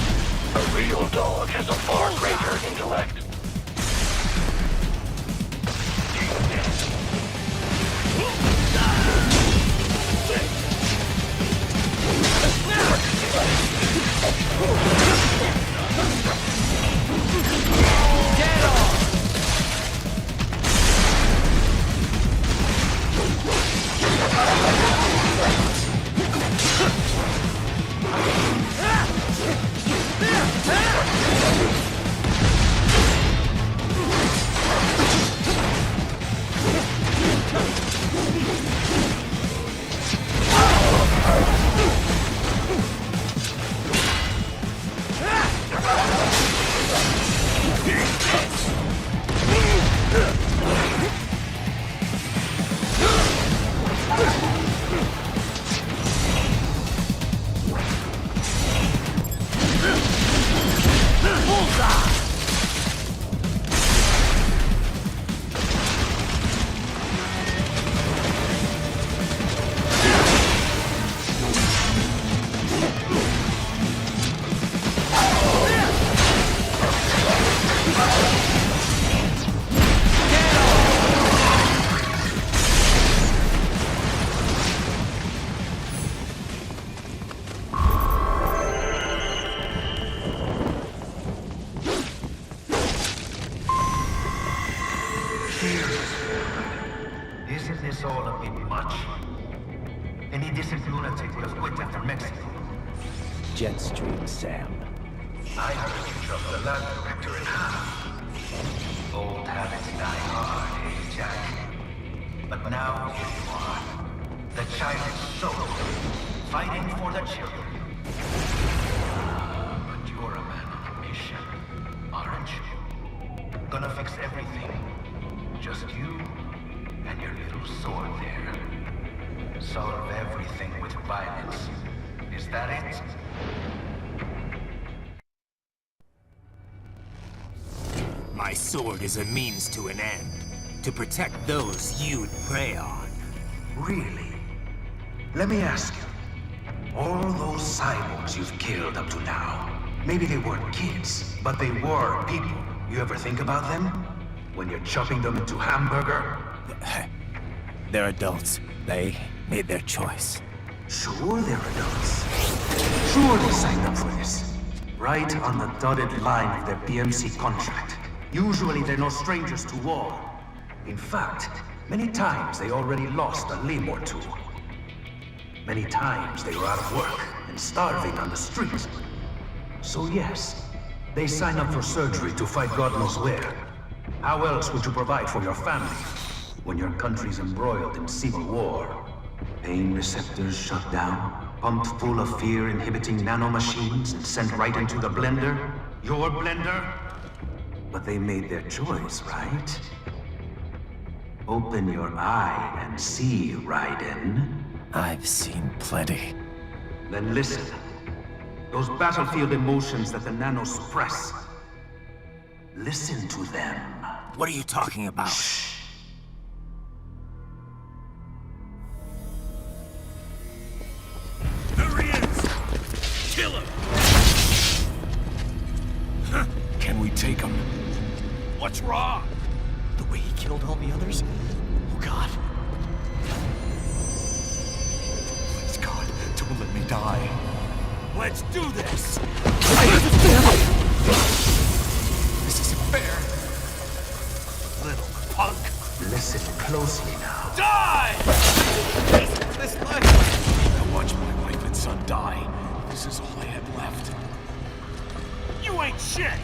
A real dog has a far greater intellect. Any decent lunatic would have quit after Mexico. Jetstream, Sam. I heard you dropped the lab director in half. Old habits die hard, eh, Jack? But now here you are. The child's soul, fighting for the children. But you're a man on a mission, aren't you? Gonna fix everything. Just you and your little sword there. Solve everything with violence. Is that it? My sword is a means to an end. To protect those you'd prey on. Really? Let me ask you. All those cyborgs you've killed up to now, maybe they weren't kids, but they were people. You ever think about them? When you're chopping them into hamburger? They're adults. They made their choice. Sure they're adults. Sure they signed up for this. Right on the dotted line of their PMC contract. Usually they're no strangers to war. In fact, many times they already lost a limb or two. Many times they were out of work and starving on the streets. So yes, they sign up for surgery to fight God knows where. How else would you provide for your family when your country's embroiled in civil war? Pain receptors shut down, pumped full of fear-inhibiting nanomachines and sent right into the blender? Your blender? But they made their choice, right? Open your eye and see, Raiden. I've seen plenty. Then listen. Those battlefield emotions that the nanos suppress. Listen to them. What are you talking about? Shh. There he is! Kill him! Can we take him? What's wrong? The way he killed all the others? Oh God. Please God, don't let me die. Let's do this! This isn't fair. Little punk! Listen closely now. Die! This life. I watched my wife and son die. This is all I had left. You ain't shit!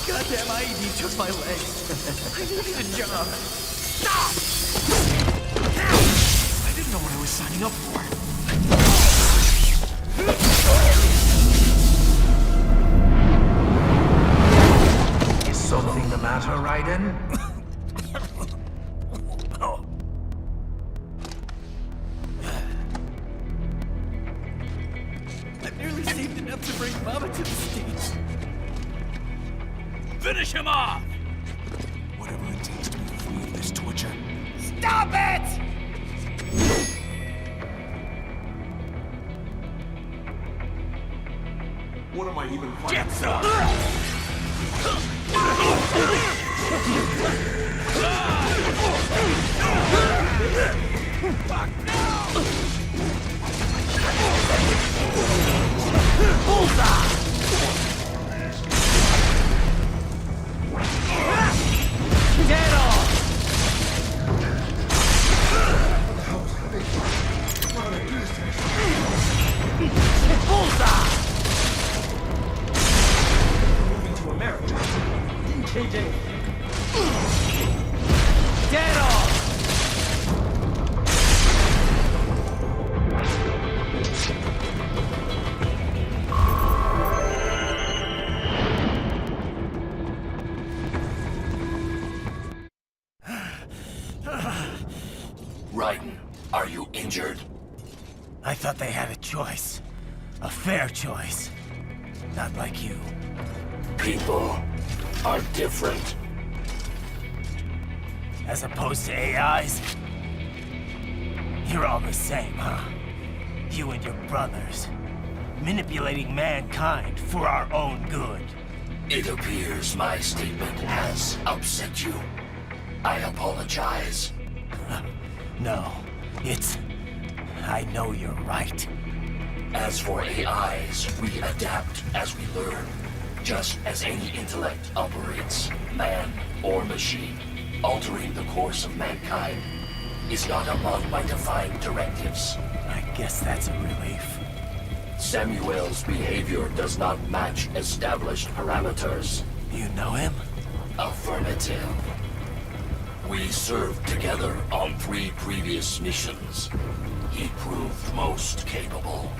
Goddamn IED took my legs. I needed a job. Stop! I didn't know what I was signing up for. Is something the matter, Raiden? I've nearly saved enough to bring Mama to the States. Finish him off! Whatever it takes to be free of this torture. Stop it! What am I even fighting? Get some! Fuck no! Bullseye! Get off! Bullseye! Moving to America. Didn't change anything. Get off! Raiden, are you injured? I thought they had a choice. A fair choice. Not like you. People are different. As opposed to AIs? You're all the same, huh? You and your brothers. Manipulating mankind for our own good. It appears my statement has upset you. I apologize. No, it's... I know you're right. As for AIs, we adapt as we learn, just as any intellect operates, man or machine. altering the course of mankind is not among my defined directives. I guess that's a relief. Samuel's behavior does not match established parameters. You know him? Affirmative. We served together on 3 previous missions. He proved most capable.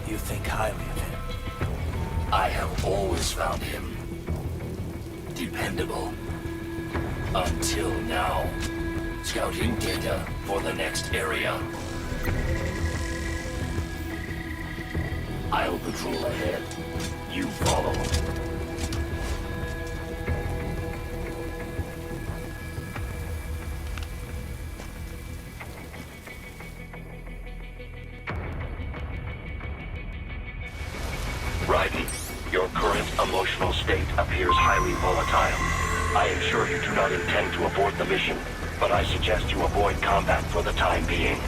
You think highly of him? I have always found him dependable. Until now. Scouting data for the next area. I'll patrol ahead. You follow. Raiden, your current emotional state appears highly volatile. I am sure you do not intend to abort the mission, but I suggest you avoid combat for the time being.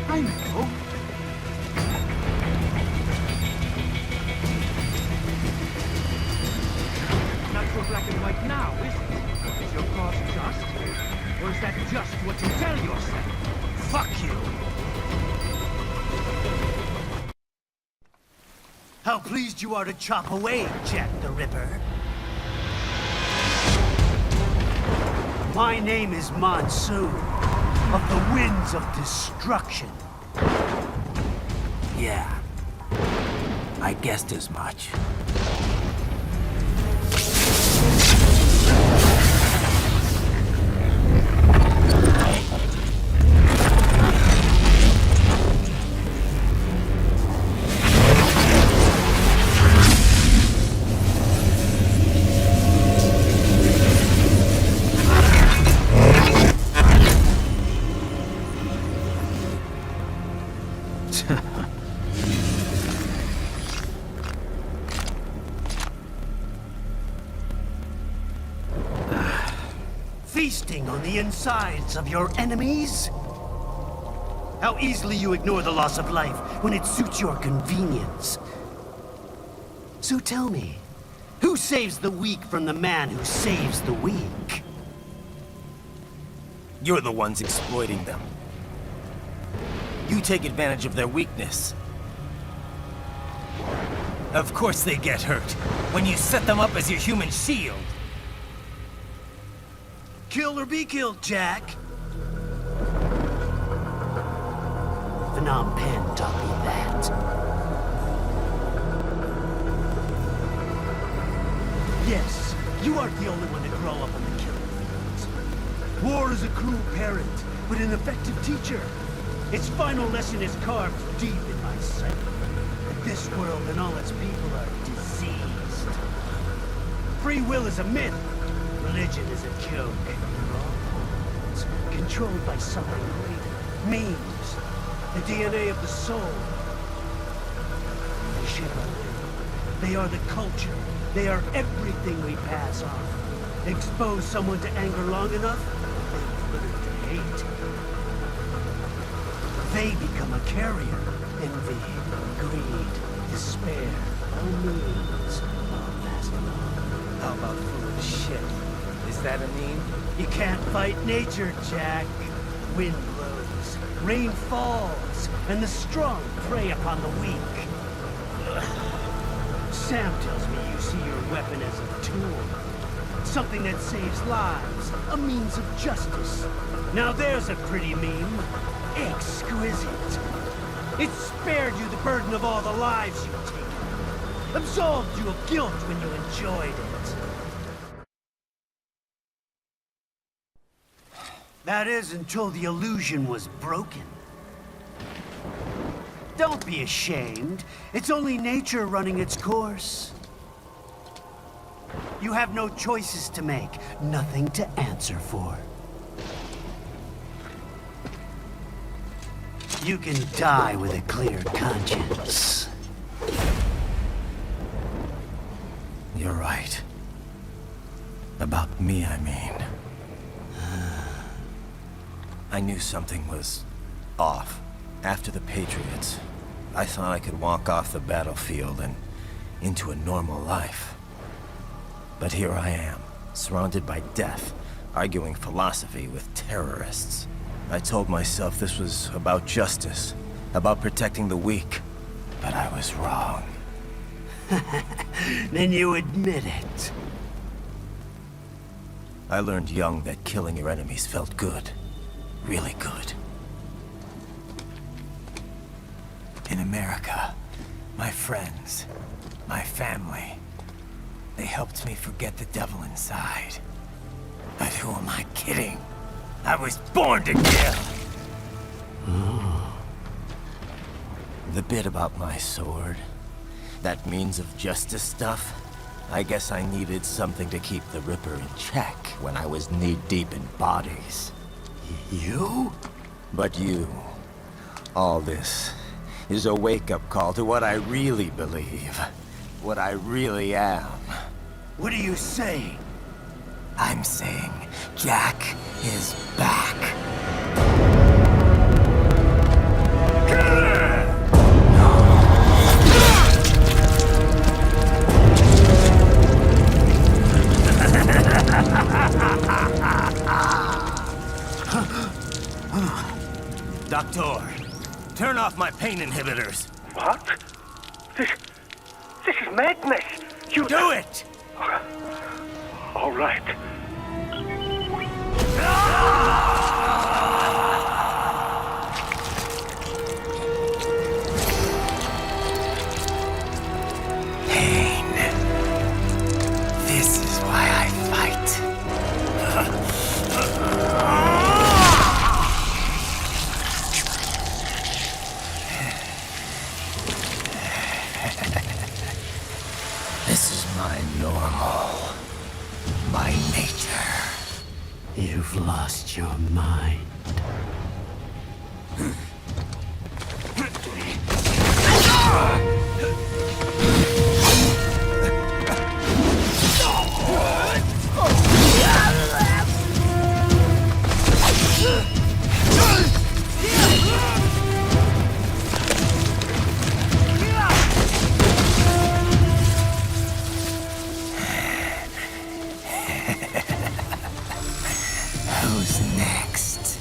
I know. Not so black and white now, is it? Is your cause just? Or is that just what you tell yourself? Fuck you! How pleased you are to chop away, Jack the Ripper. My name is Monsoon, of the Winds of Destruction. Yeah. I guessed as much. Feasting on the insides of your enemies? How easily you ignore the loss of life when it suits your convenience. So tell me, who saves the weak from the man who saves the weak? You're the ones exploiting them. You take advantage of their weakness. Of course they get hurt when you set them up as your human shield. Kill or be killed, Jack. Phnom Penh taught me that. Yes, you aren't the only one to grow up on the killing fields. War is a cruel parent, but an effective teacher. Its final lesson is carved deep in my psyche. This world and all its people are diseased. Free will is a myth. Religion is a joke. They're all pawns, controlled by something greater. Memes. The DNA of the soul. They shape our will. They are the culture. They are everything we pass on. Expose someone to anger long enough, they learn to hate. They become a carrier. Envy, greed, despair, all memes, all passed along. How about full of shit? Is that a meme? You can't fight nature, Jack. Wind blows, rain falls, and the strong prey upon the weak. Sam tells me you see your weapon as a tool. Something that saves lives, a means of justice. Now there's a pretty meme. Exquisite. It spared you the burden of all the lives you've taken. Absolved you of guilt when you enjoyed it. That is until the illusion was broken. Don't be ashamed. It's only nature running its course. You have no choices to make, nothing to answer for. You can die with a clear conscience. You're right. About me, I mean. I knew something was off. After the Patriots, I thought I could walk off the battlefield and into a normal life. But here I am, surrounded by death, arguing philosophy with terrorists. I told myself this was about justice, about protecting the weak. But I was wrong. Then you admit it. I learned young that killing your enemies felt good. Really good. In America, my friends, my family, they helped me forget the devil inside. But who am I kidding? I was born to kill! The bit about my sword, that means of justice stuff, I guess I needed something to keep the Ripper in check when I was knee-deep in bodies. You? But you, all this, is a wake-up call to what I really believe. What I really am. What are you saying? I'm saying Jack is back. Doctor, turn off my pain inhibitors. What? This is madness. You do it! All right. Pain. This is why I fight. This is my normal. My nature. You've lost your mind. Who's next?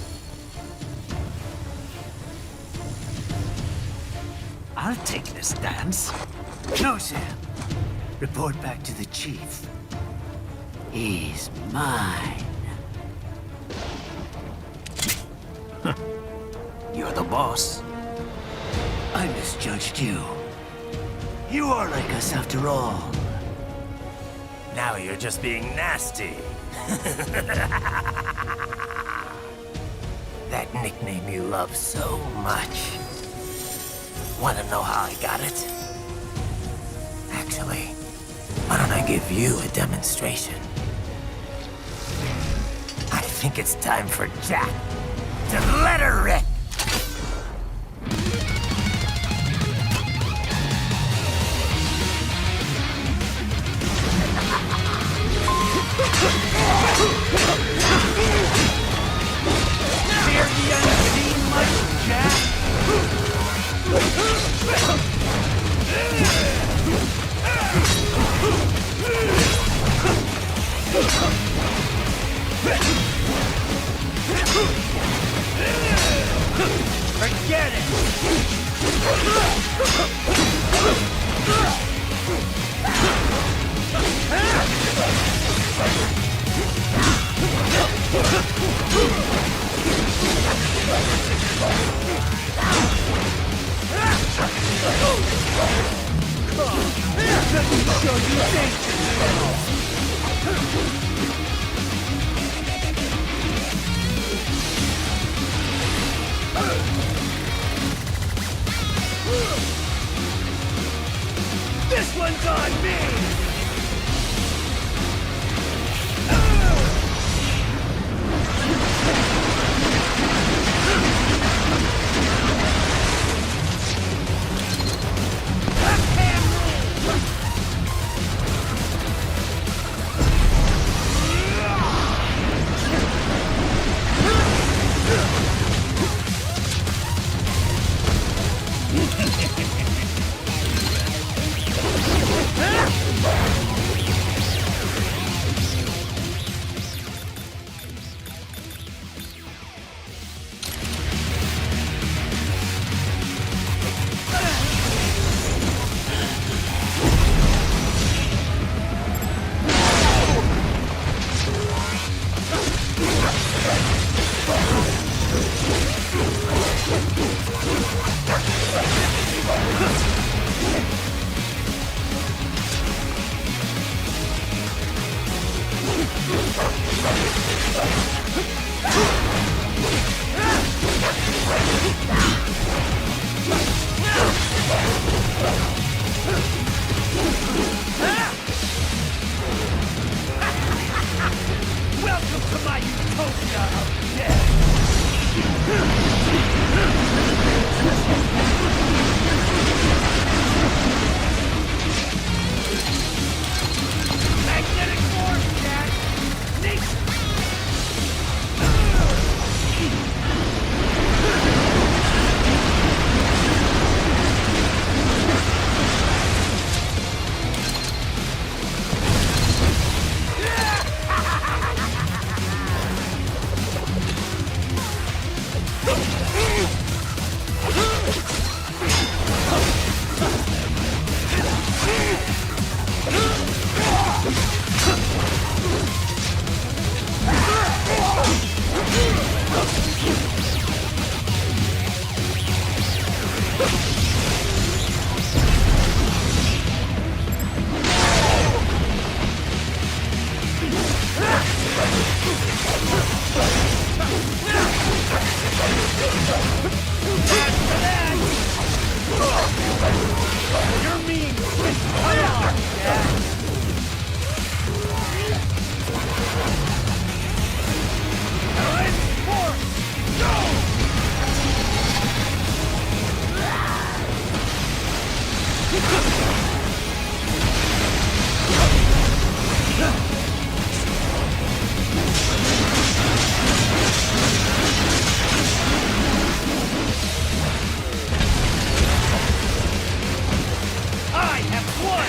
I'll take this dance. No, Sam. Report back to the chief. He's mine. You're the boss. I misjudged you. You are like us after all. Now you're just being nasty. That nickname you love so much. Wanna know how I got it? Actually, why don't I give you a demonstration? I think it's time for Jack to let her rip. Fear the unseen, Michael Jack? Forget it! Let me show you danger! This one's on me! Welcome to my utopia of death! Magnetic force, Jack! Nation! You're mean! Come on, Jack! Alright, force! I have won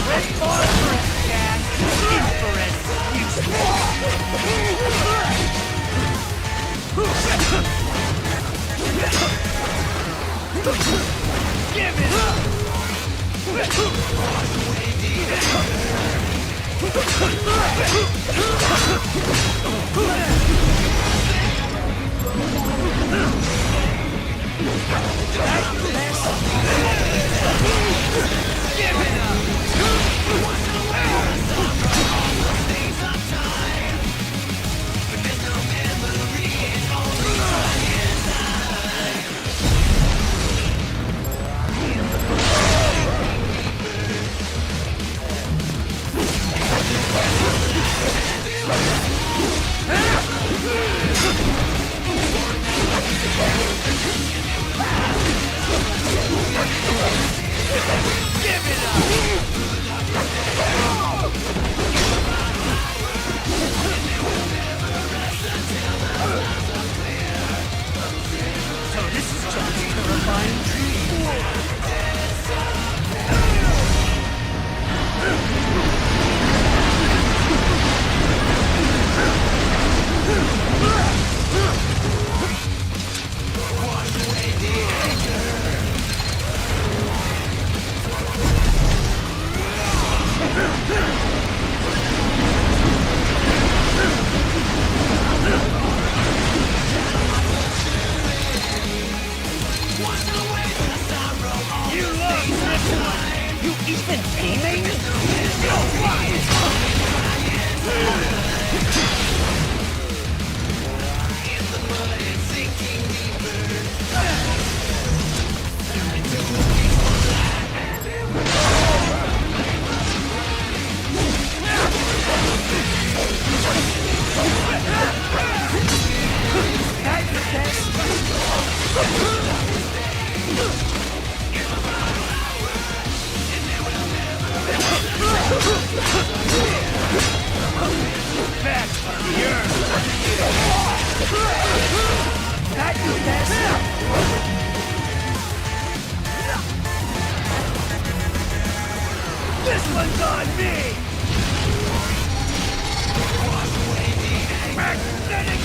Ready for it, Jack! In for it, you This one's on me! Magnetic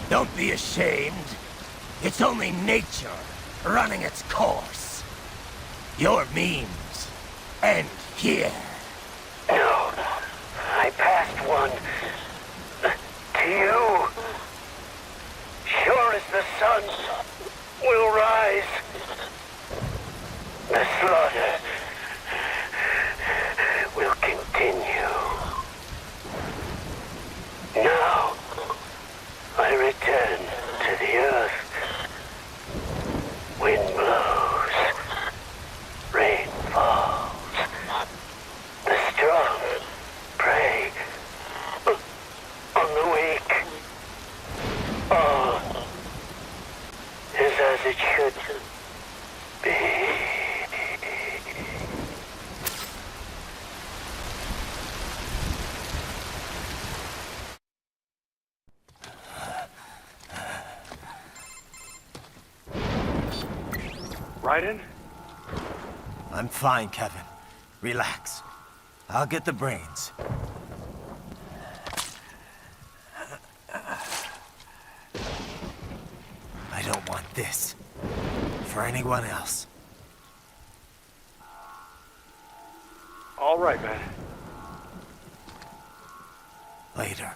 Don't be ashamed. It's only nature running its course. Your means end here. No, I passed one. To you. Sure as the sun will rise. The slaughter will continue. Now, I return to the earth. Wind blows. Rain falls. The strong prey on the weak. All is as it should be. Raiden? I'm fine, Kevin. Relax. I'll get the brains. I don't want this for anyone else. All right, man. Later.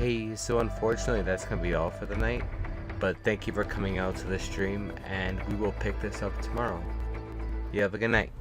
Hey, so unfortunately that's going to be all for the night, but thank you for coming out to the stream, and we will pick this up tomorrow. You have a good night.